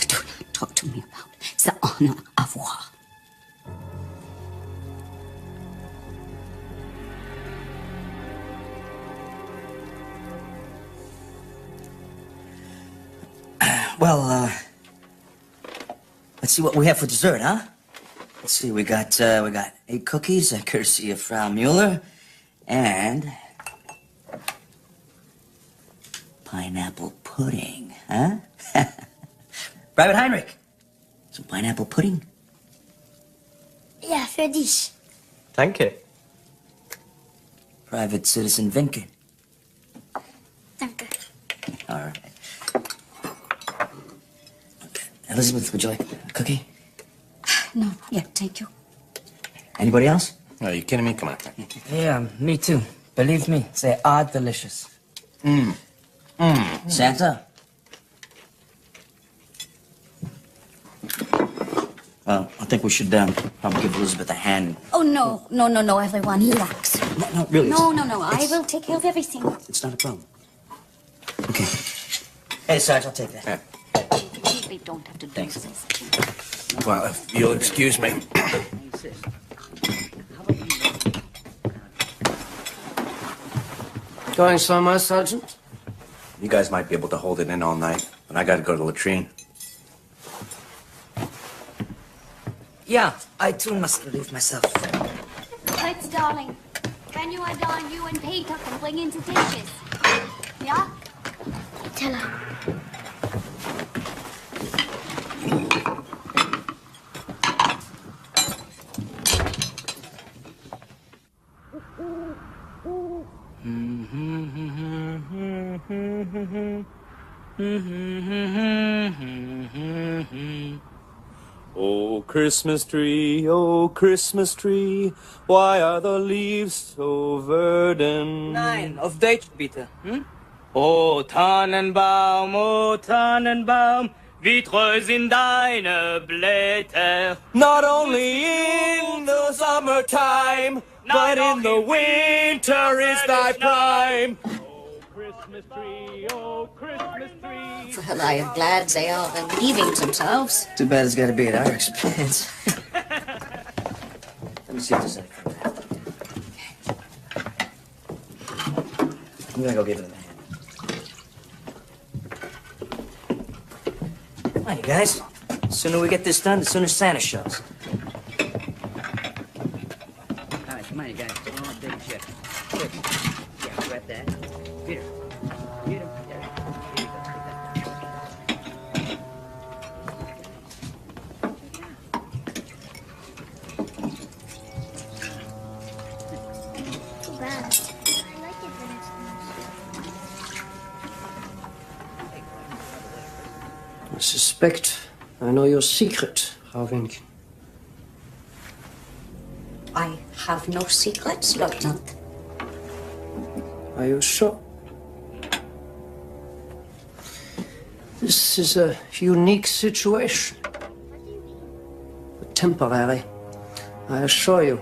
Do not talk to me about the honor of war. Well, let's see what we have for dessert, huh? Let's see, we got 8 cookies, courtesy of Frau Mueller, and pineapple pudding, huh? Private Heinrich, some pineapple pudding? Ja, für dich. Danke. Private Citizen Vinken. Danke. All right. Okay. Elizabeth, would you like a cookie? No, yeah, thank you. Anybody else? Are you kidding me? Come on. Yeah, me too. Believe me, they are delicious. Santa? Well, I think we should probably give Elizabeth a hand. Oh, no, everyone, relax. No, really. No, I will take care of everything. It's not a problem. Okay. Hey, Sarge, I'll take that. Yeah. You really don't have to do Thanks. this. Well, if you'll excuse me. Going somewhere, Sergeant? You guys might be able to hold it in all night, but I gotta go to the latrine. Yeah, I too must relieve myself. Fritz, darling, when you are done, you and Peter can bring in the dishes. Yeah? Tell her. Oh, Christmas tree, why are the leaves so verdant? 9 of Deutsch, bitte. O Tannenbaum, wie treu sind deine Blätter. Not only in the summertime, but in the winter is thy prime. Oh, Christmas tree. Well, I am glad they are relieving themselves. Too bad it's got to be at our expense. Let me see if there's anything. I'm gonna go give it a hand. Come on, you guys. The sooner we get this done, the sooner Santa shows. All right, come on, you guys. Come on, take a shift. Quick. Yeah, grab that. Peter. Peter. Too bad. I like it when it's I suspect I know your secret, Frau Winken. I have no secrets, Lieutenant. Are you sure? This is a unique situation. But temporary, I assure you.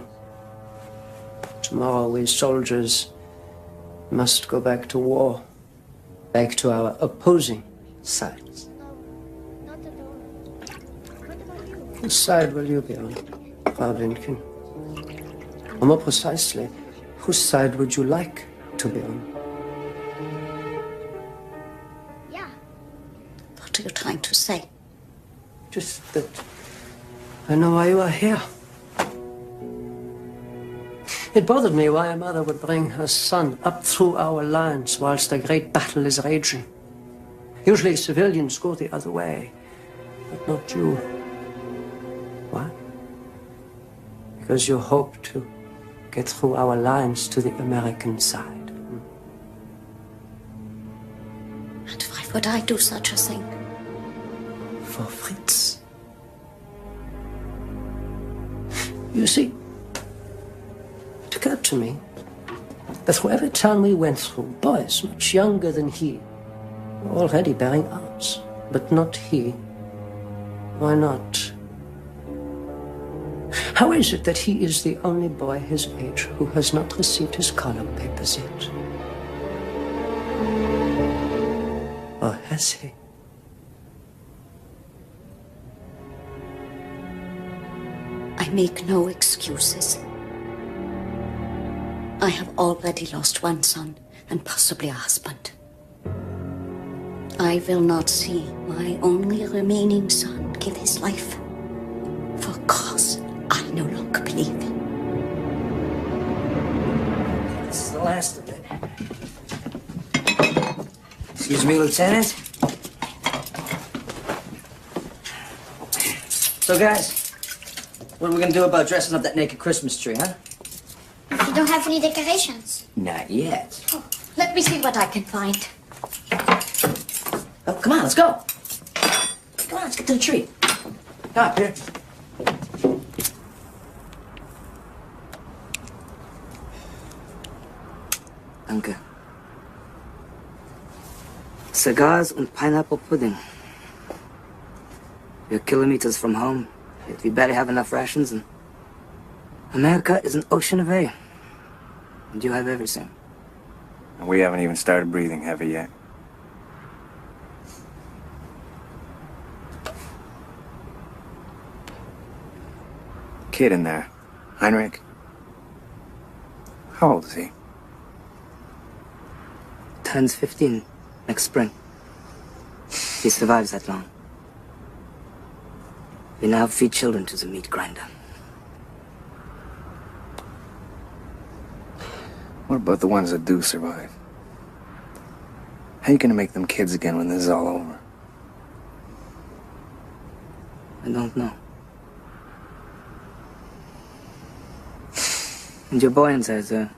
Tomorrow we soldiers must go back to war, back to our opposing sides. not at all. What about you? Whose side will you be on, Frau Winken? Or more precisely, whose side would you like to be on? Yeah. What are you trying to say? Just that I know why you are here. It bothered me why a mother would bring her son up through our lines whilst a great battle is raging. Usually civilians go the other way, but not you. Why? Because you hope to get through our lines to the American side. And why would I do such a thing? For Fritz. You see, it occurred to me that through every town we went through, boys much younger than he were already bearing arms, but not he. Why not? How is it that he is the only boy his age who has not received his collar papers yet? Or has he? I make no excuses. I have already lost one son and possibly a husband. I will not see my only remaining son give his life for a cause I no longer believe in. This is the last of it. Excuse me, Lieutenant. So, guys, what are we gonna do about dressing up that naked Christmas tree, huh? You don't have any decorations. Not yet. Oh, let me see what I can find. Oh, come on, let's go. Come on, let's get to the tree. Come on, Peter. Danke. Cigars and pineapple pudding. We're kilometers from home, yet we barely have enough rations, and America is an ocean of air. And you have everything. And we haven't even started breathing heavy yet. Kid in there, Heinrich. How old is he? Turns 15 next spring. He survives that long. We now feed children to the meat grinder. What about the ones that do survive? How you gonna make them kids again when this is all over? I don't know. And your boy inside is a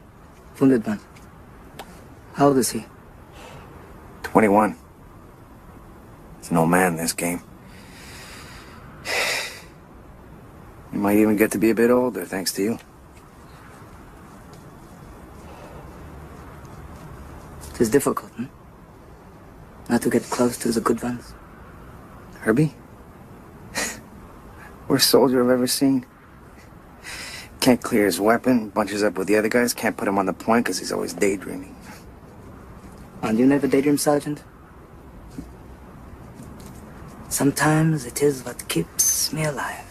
wounded one. How old is he? 21. He's an old man in this game. He might even get to be a bit older, thanks to you. It is difficult, not to get close to the good ones. Herbie? Worst soldier I've ever seen. Can't clear his weapon, bunches up with the other guys, can't put him on the point because he's always daydreaming. And you never daydream, Sergeant? Sometimes it is what keeps me alive.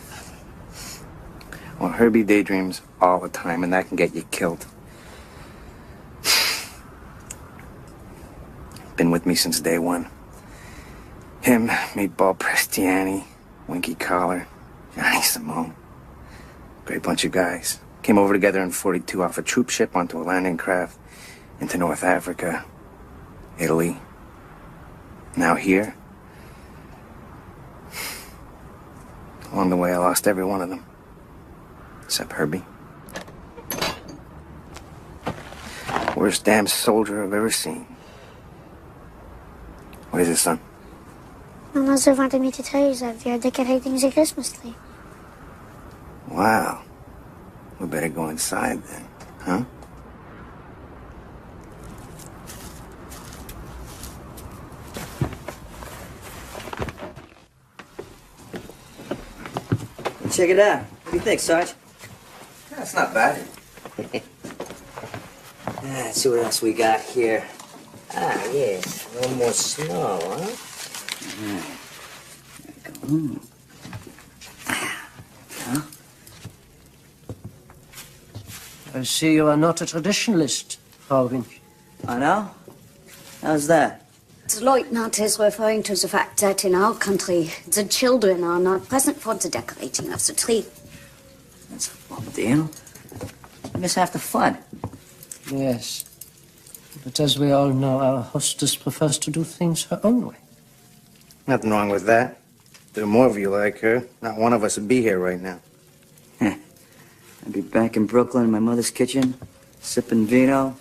Well, Herbie daydreams all the time, and that can get you killed. Been with me since day one. Him, Meatball Prestiani, Winky Collar, Johnny Simone. Great bunch of guys. Came over together in 42 off a troop ship onto a landing craft into North Africa, Italy. Now here. Along the way, I lost every one of them. Except Herbie. Worst damn soldier I've ever seen. What is it, son? My mother wanted me to tell you that we are decorating the Christmas tree. Wow. We better go inside then, huh? Check it out. What do you think, Sarge? That's not bad. Let's see what else we got here. Ah, yes. A little more snow, huh? There you go. Huh? I see you are not a traditionalist, Frau Winch. I know. How's that? The Lieutenant is referring to the fact that in our country, the children are not present for the decorating of the tree. That's a big deal. You miss half the fun. Yes. But as we all know, our hostess prefers to do things her own way. Nothing wrong with that. There are more of you like her. Not one of us would be here right now. I'd be back in Brooklyn in my mother's kitchen, sipping vino,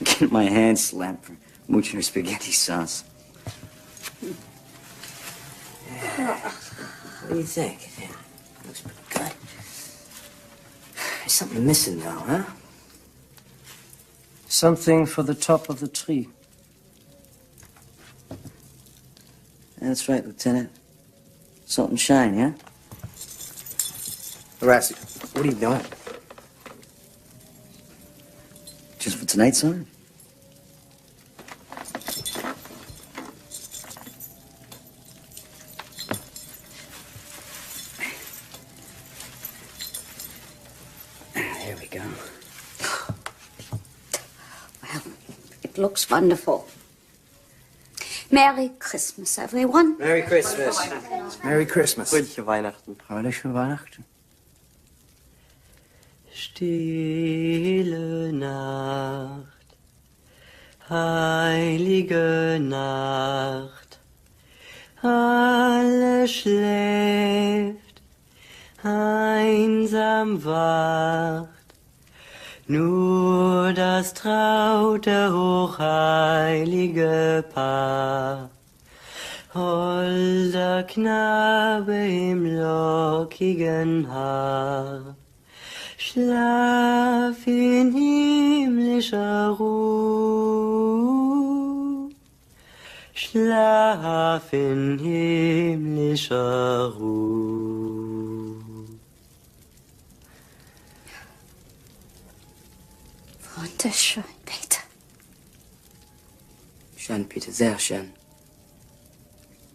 getting my hands slapped for mooching her spaghetti sauce. What do you think? Yeah, looks pretty good. There's something missing though, huh? Something for the top of the tree. That's right, Lieutenant. Salt and shine, yeah? Horacio, what are you doing? Just for tonight, son? There we go. Well, it looks wonderful. Merry Christmas, everyone. Merry Christmas. Merry Christmas. Fröhliche Weihnachten. Fröhliche Weihnachten. Stille Nacht, heilige Nacht, alles schläft, einsam wacht, nur das traute, hochheilige Paar. Holder Knabe im lockigen Haar, schlaf in himmlischer Ruhe, schlaf in himmlischer Ruhe. Wunderschön, Peter. Schön, Peter, sehr schön.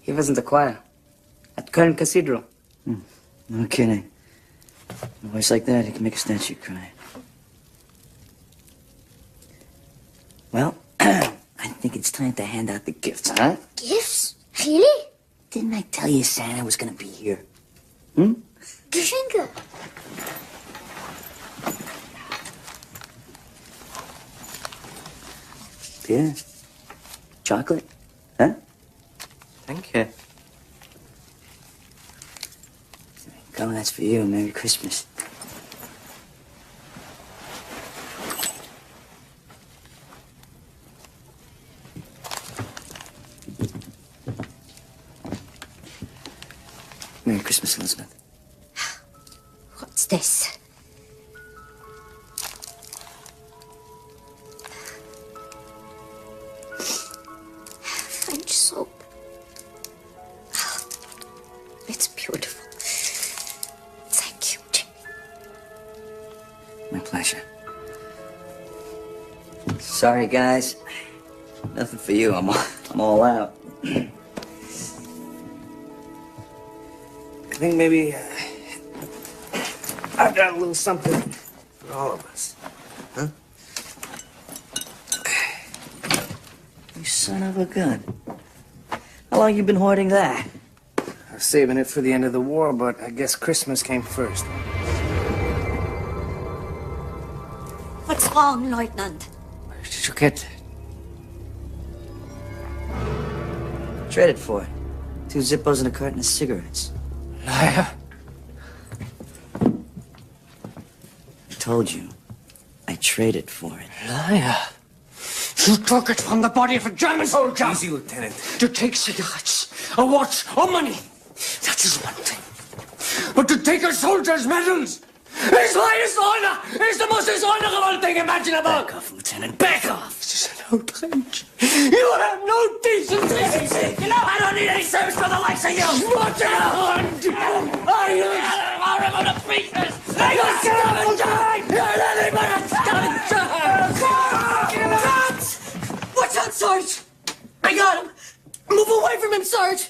He was in the choir at Köln Cathedral. No kidding. A voice like that, he can make a statue cry. Well, I think it's time to hand out the gifts, huh? Gifts? Really? Didn't I tell you Santa was gonna be here? Geschenke. Yeah. Chocolate? Huh? Danke. Come, that's for you. Merry Christmas. Merry Christmas, Elizabeth. What's this? French soap. It's beautiful. Thank you, Jimmy. My pleasure. Sorry, guys. Nothing for you. I'm all out. I think maybe I've got a little something for all of us. Huh? You son of a gun. How long you been hoarding that? I was saving it for the end of the war, but I guess Christmas came first. What's wrong, Lieutenant? Where did you get that? Traded for it. 2 Zippos and a carton of cigarettes. Liar. I told you. I traded for it. Liar. You took it from the body of a German soldier. Easy, Lieutenant. To take cigarettes, a watch, or money, that is one thing. But to take a soldier's medals, his highest honor, is the most dishonorable thing imaginable. Back off, Lieutenant. Back off! This is an outrage. You have no decency. I don't need any service for the likes of you. What a hunt! Are you horrible to pieces? You scoundrel! You're nothing but a scoundrel! Watch out, Sarge! I got him! Move away from him, Sarge!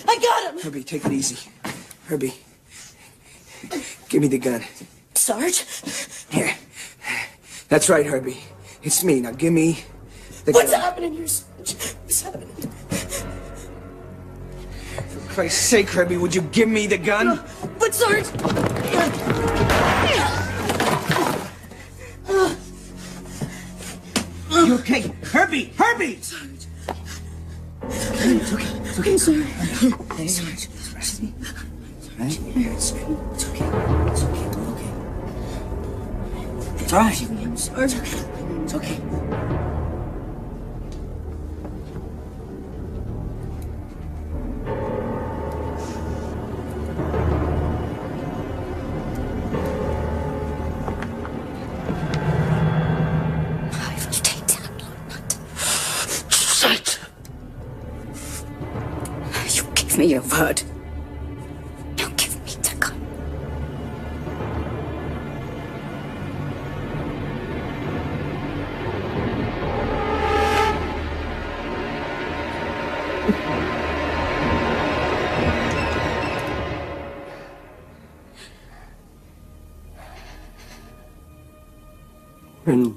I got him! Herbie, take it easy. Herbie, give me the gun. Sarge? Here. That's right, Herbie. It's me. Now give me the What's gun. happening here, Sarge? What's happening? For Christ's sake, Herbie, would you give me the gun? But Sarge! You okay? Herbie! Herbie! It's okay. It's okay. I'm sorry. Hey, just rest me. It's all right. It's okay. It's okay. It's okay. It's all right. I'm sorry. It's okay. It's okay. Give me your word. Now give me the gun. When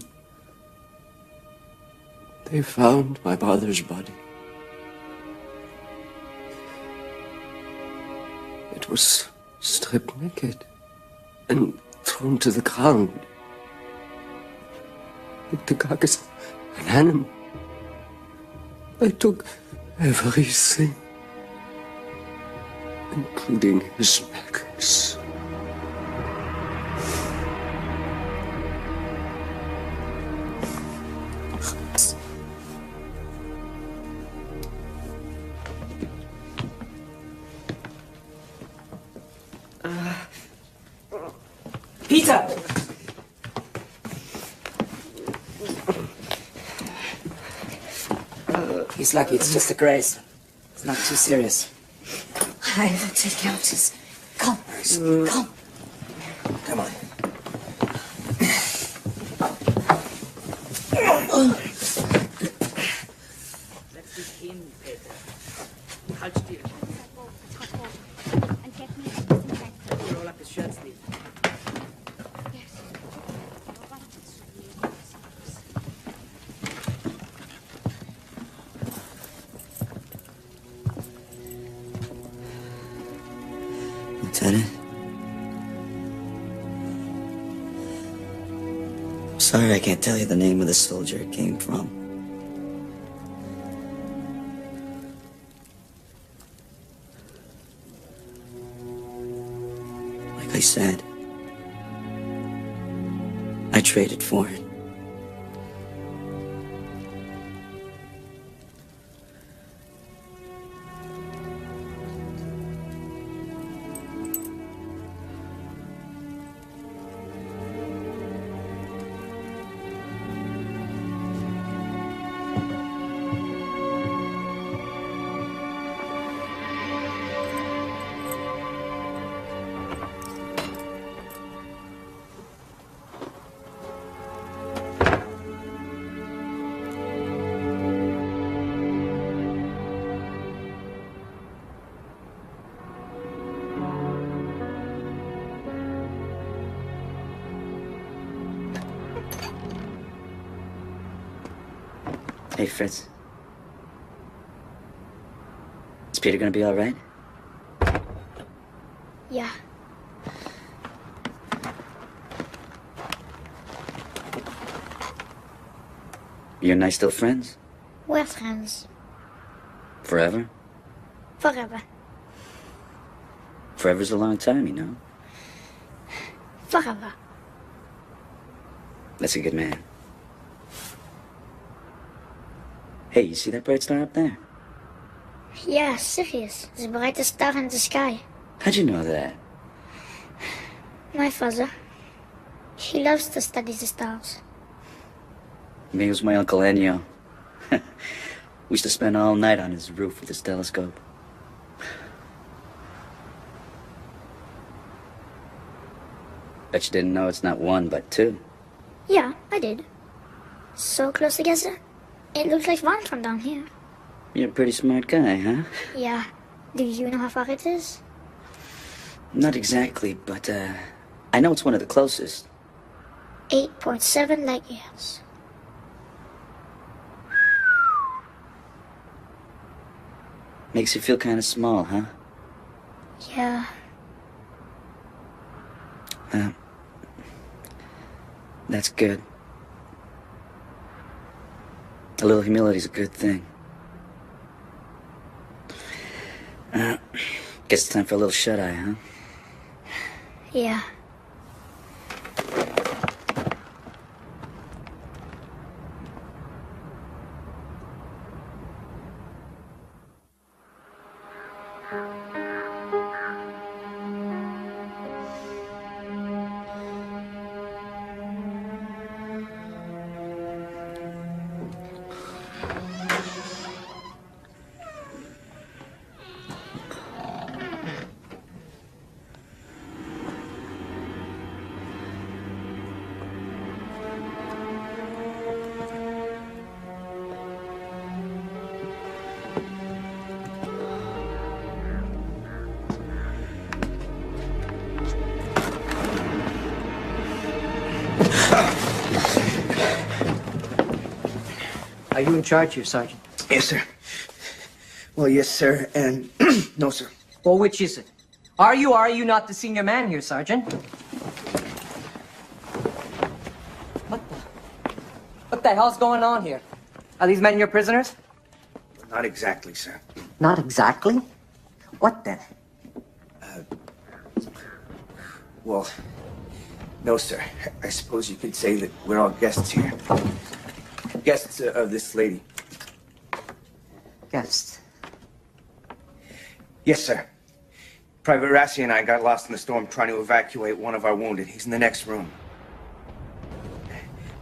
they found my brother's body, it was stripped naked and thrown to the ground. Like the carcass of an animal. I took everything, including his necklace. Peter! He's lucky it's just a graze. It's not too serious. I will take out his covers. Come. Come on. Let's begin, Peter. Halt still. And get me a disinfectant. Roll up his shirt sleeve. Yes. Lieutenant? I'm sorry I can't tell you the name of the soldier it came from. Like I said, I traded for it. Hey, Fritz. Is Peter gonna be all right? Yeah. You and I still friends? We're friends. Forever? Forever. Forever's a long time, you know? Forever. That's a good man. Hey, you see that bright star up there? Yeah, Sirius. The brightest star in the sky. How'd you know that? My father. He loves to study the stars. Me was my Uncle Ennio. We used to spend all night on his roof with his telescope. Bet you didn't know it's not one, but two. Yeah, I did. So close together. It looks like one from down here. You're a pretty smart guy, huh? Yeah. Do you know how far it is? Not exactly, but, I know it's one of the closest. 8.7 light years. Makes you feel kind of small, huh? Yeah. That's good. A little humility's a good thing. Guess it's time for a little shut-eye, huh? Yeah. Are you in charge here, Sergeant? Yes, sir. Well, yes, sir, and no, sir. Well, which is it? Are you or are you not the senior man here, Sergeant? What the hell's going on here? Are these men your prisoners? Not exactly, sir. Not exactly? What then? Well, no, sir. I suppose you could say that we're all guests here. Guests of this lady. Guests? Yes, sir. Private Rassi and I got lost in the storm trying to evacuate one of our wounded. He's in the next room.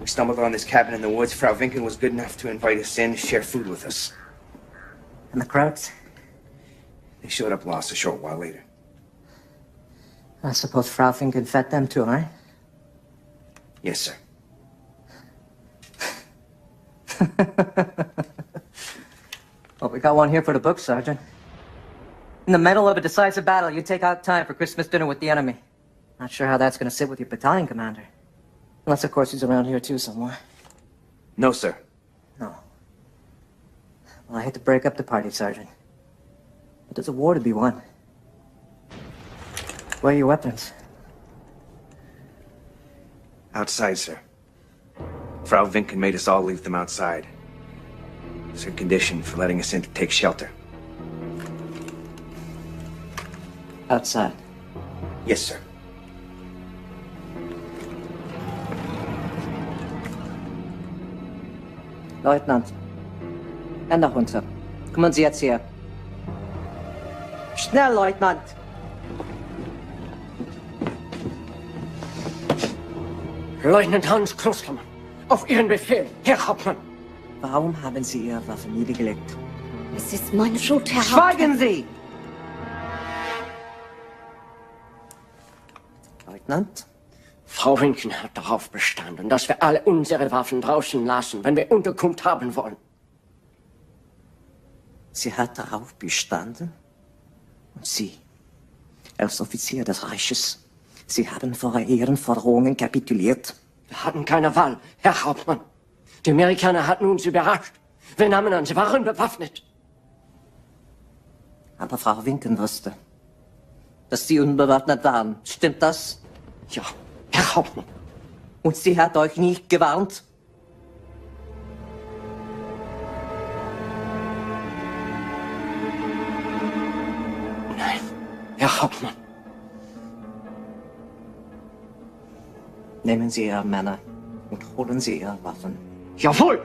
We stumbled on this cabin in the woods. Frau Vinken was good enough to invite us in, share food with us. And the Krauts? They showed up lost a short while later. I suppose Frau Vinken fed them too, right? Yes, sir. Well, we got one here for the book, Sergeant. In the middle of a decisive battle, you take out time for Christmas dinner with the enemy. Not sure how that's going to sit with your battalion commander. Unless, of course, he's around here too somewhere. No, sir. No. Well, I hate to break up the party, Sergeant. But there's a war to be won. Where are your weapons? Outside, sir. Frau Vinken made us all leave them outside. It's her condition for letting us in to take shelter. Outside? Yes, sir. Leutnant. Hände runter. Kommen Sie jetzt her. Schnell, Leutnant! Leutnant Hans Klostermann. Auf Ihren Befehl, Herr Hauptmann. Warum haben Sie Ihre Waffe niedergelegt? Es ist meine Schuld, Herr Schweigen Sie! Leutnant? Frau Vinken hat darauf bestanden, dass wir alle unsere Waffen draußen lassen, wenn wir Unterkunft haben wollen. Sie hat darauf bestanden? Und Sie, als Offizier des Reiches, Sie haben vor Ihren Forderungen kapituliert? Wir hatten keine Wahl, Herr Hauptmann. Die Amerikaner hatten uns überrascht. Wir nahmen an, sie waren bewaffnet. Aber Frau Vinken wusste, dass Sie unbewaffnet waren. Stimmt das? Ja, Herr Hauptmann. Und sie hat euch nicht gewarnt? Nein, Herr Hauptmann. Nehmen Sie Ihre Männer und holen Sie Ihre Waffen. Jawohl!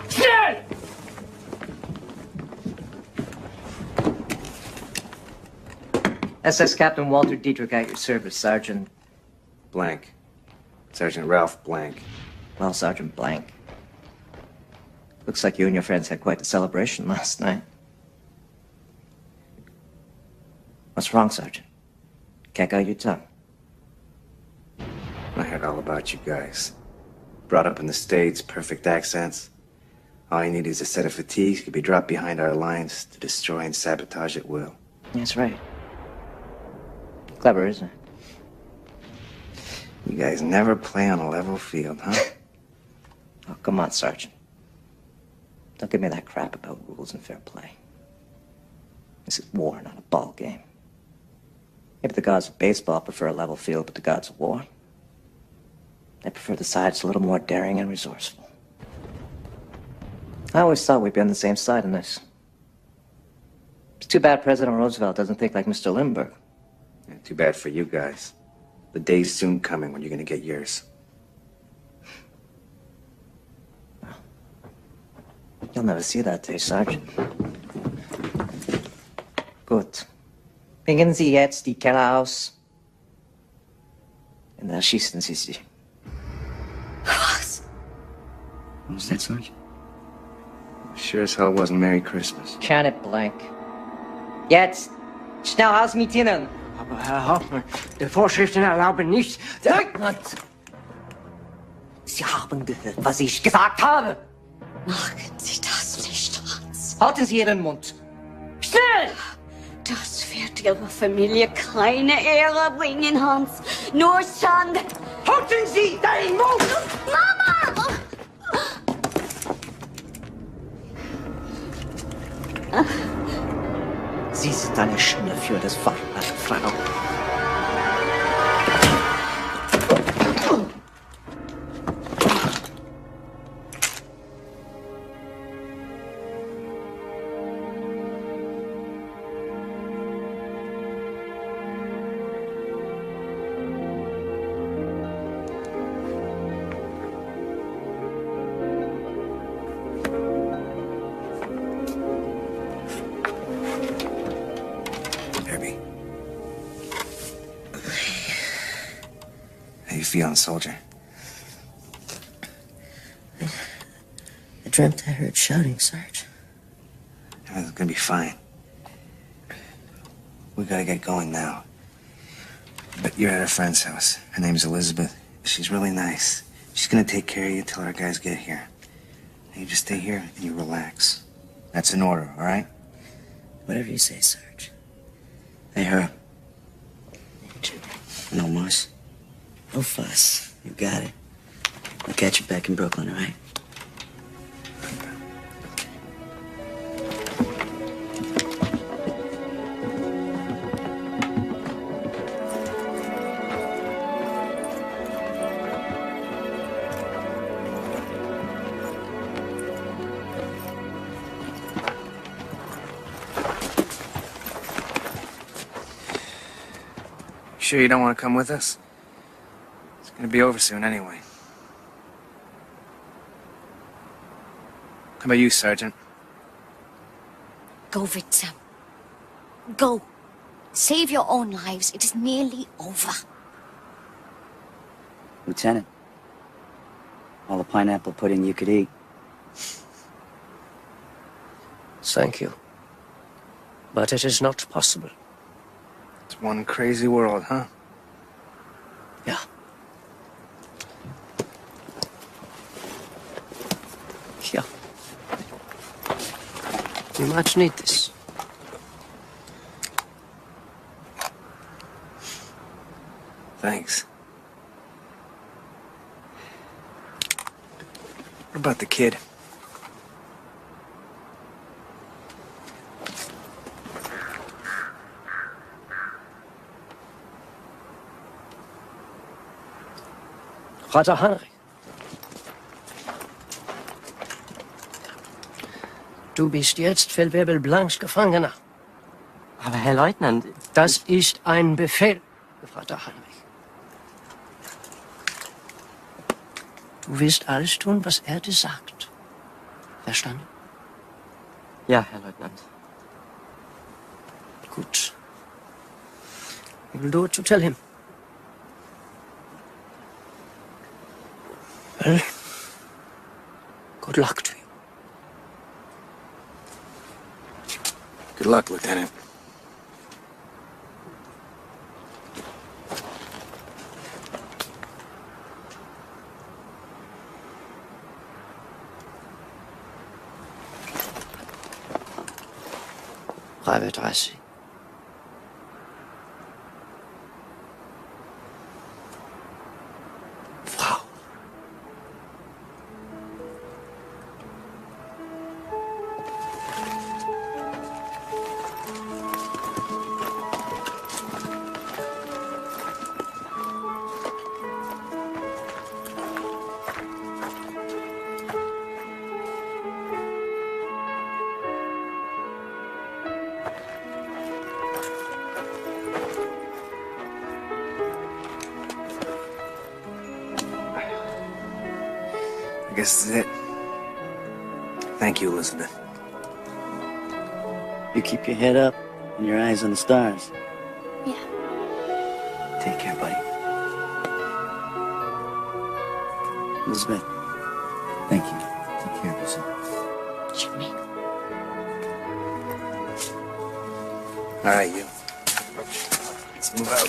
Schnell! SS Captain Walter Dietrich at your service, Sergeant. Blank. Sergeant Ralph Blank. Well, Sergeant Blank. Looks like you and your friends had quite the celebration last night. What's wrong, Sergeant? Can't out your tongue. I heard all about you guys. Brought up in the States, perfect accents. All you need is a set of fatigues could be dropped behind our lines to destroy and sabotage at will. That's right. Clever, isn't it? You guys never play on a level field, huh? Oh, come on, Sergeant. Don't give me that crap about rules and fair play. This is war, not a ball game. Maybe the gods of baseball prefer a level field, but the gods of war, they prefer the sides a little more daring and resourceful. I always thought we'd be on the same side in this. Too bad President Roosevelt doesn't think like Mr. Lindbergh. Yeah, too bad for you guys. The day's soon coming when you're gonna get yours. You'll never see that day, Sergeant. Gut. Bringen Sie jetzt die Keller aus. Und erschießen Sie sie. Was? What was that, Sergeant? Sure as hell wasn't Merry Christmas. Janet Blank. Jetzt! Schnell raus mit Ihnen! Aber Herr Hauptmann, die Vorschriften erlauben nicht... Leutnant! Sie haben gehört, was ich gesagt habe! Machen Sie das nicht, Hans. Halten Sie Ihren Mund! Schnell! Das wird Ihrer Familie keine Ehre bringen, Hans. Nur Schande. Halten Sie deinen Mund! Mama! Sie sind eine Schande für das Vaterland, Frau. How you feeling, soldier? I dreamt I heard shouting, Sarge. Everything's gonna be fine. We gotta get going now. But you're at a friend's house. Her name's Elizabeth. She's really nice. She's gonna take care of you till our guys get here. And you just stay here and you relax. That's an order, all right? Whatever you say, Sarge. Hey, Herb. No muss. No fuss. You got it. I'll catch you back in Brooklyn, all right? Sure you don't want to come with us? It's gonna be over soon anyway. How about you, Sergeant? Go, Ritzer. Go. Save your own lives. It is nearly over. Lieutenant, all the pineapple pudding you could eat. Thank you. But it is not possible. It's one crazy world, huh? Yeah. Here. You might need this. Thanks. What about the kid? Vater Heinrich. Du bist jetzt Feldwebel Blancs Gefangener. Aber Herr Leutnant... Das ist ein Befehl, Vater Heinrich. Du wirst alles tun, was er dir sagt. Verstanden? Ja, Herr Leutnant. Gut. I will do what you tell him. Well, good luck to you. Good luck, Lieutenant. Private Reise. Frau. I guess this is it. Thank you, Elizabeth. You keep your head up and your eyes on the stars. Yeah. Take care, buddy. Elizabeth, thank you. Take care of yourself. Jimmy. All right, you. Let's move out.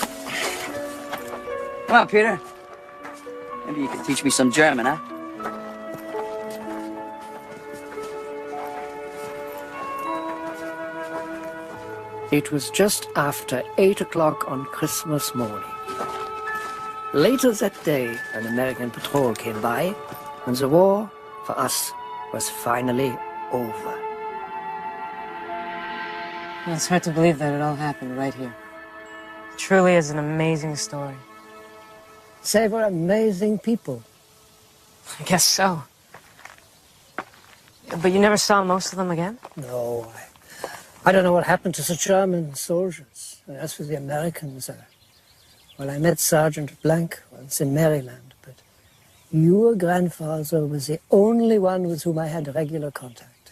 Come on, Peter. Maybe you can teach me some German, huh? It was just after 8 o'clock on Christmas morning. Later that day, an American patrol came by, and the war, for us, was finally over. Well, it's hard to believe that it all happened right here. It truly is an amazing story. They were amazing people. I guess so. But you never saw most of them again? No, I don't know what happened to the German soldiers. And as for the Americans, well, I met Sergeant Blank once in Maryland, but your grandfather was the only one with whom I had regular contact.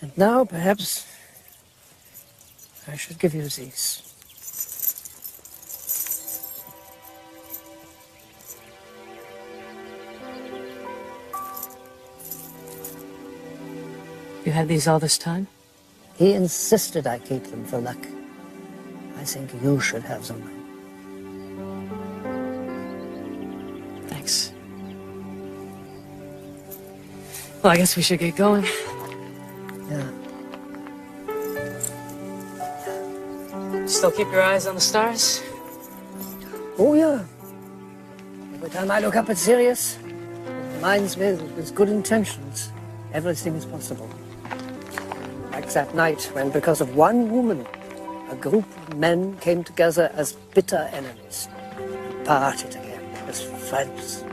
And now, perhaps, I should give you these. You had these all this time? He insisted I keep them for luck. I think you should have them now. Thanks. Well, I guess we should get going. Yeah. Still keep your eyes on the stars? Oh, yeah. Every time I look up at Sirius, it reminds me that with good intentions, everything is possible. Like that night when, because of one woman, a group of men came together as bitter enemies and parted again as friends.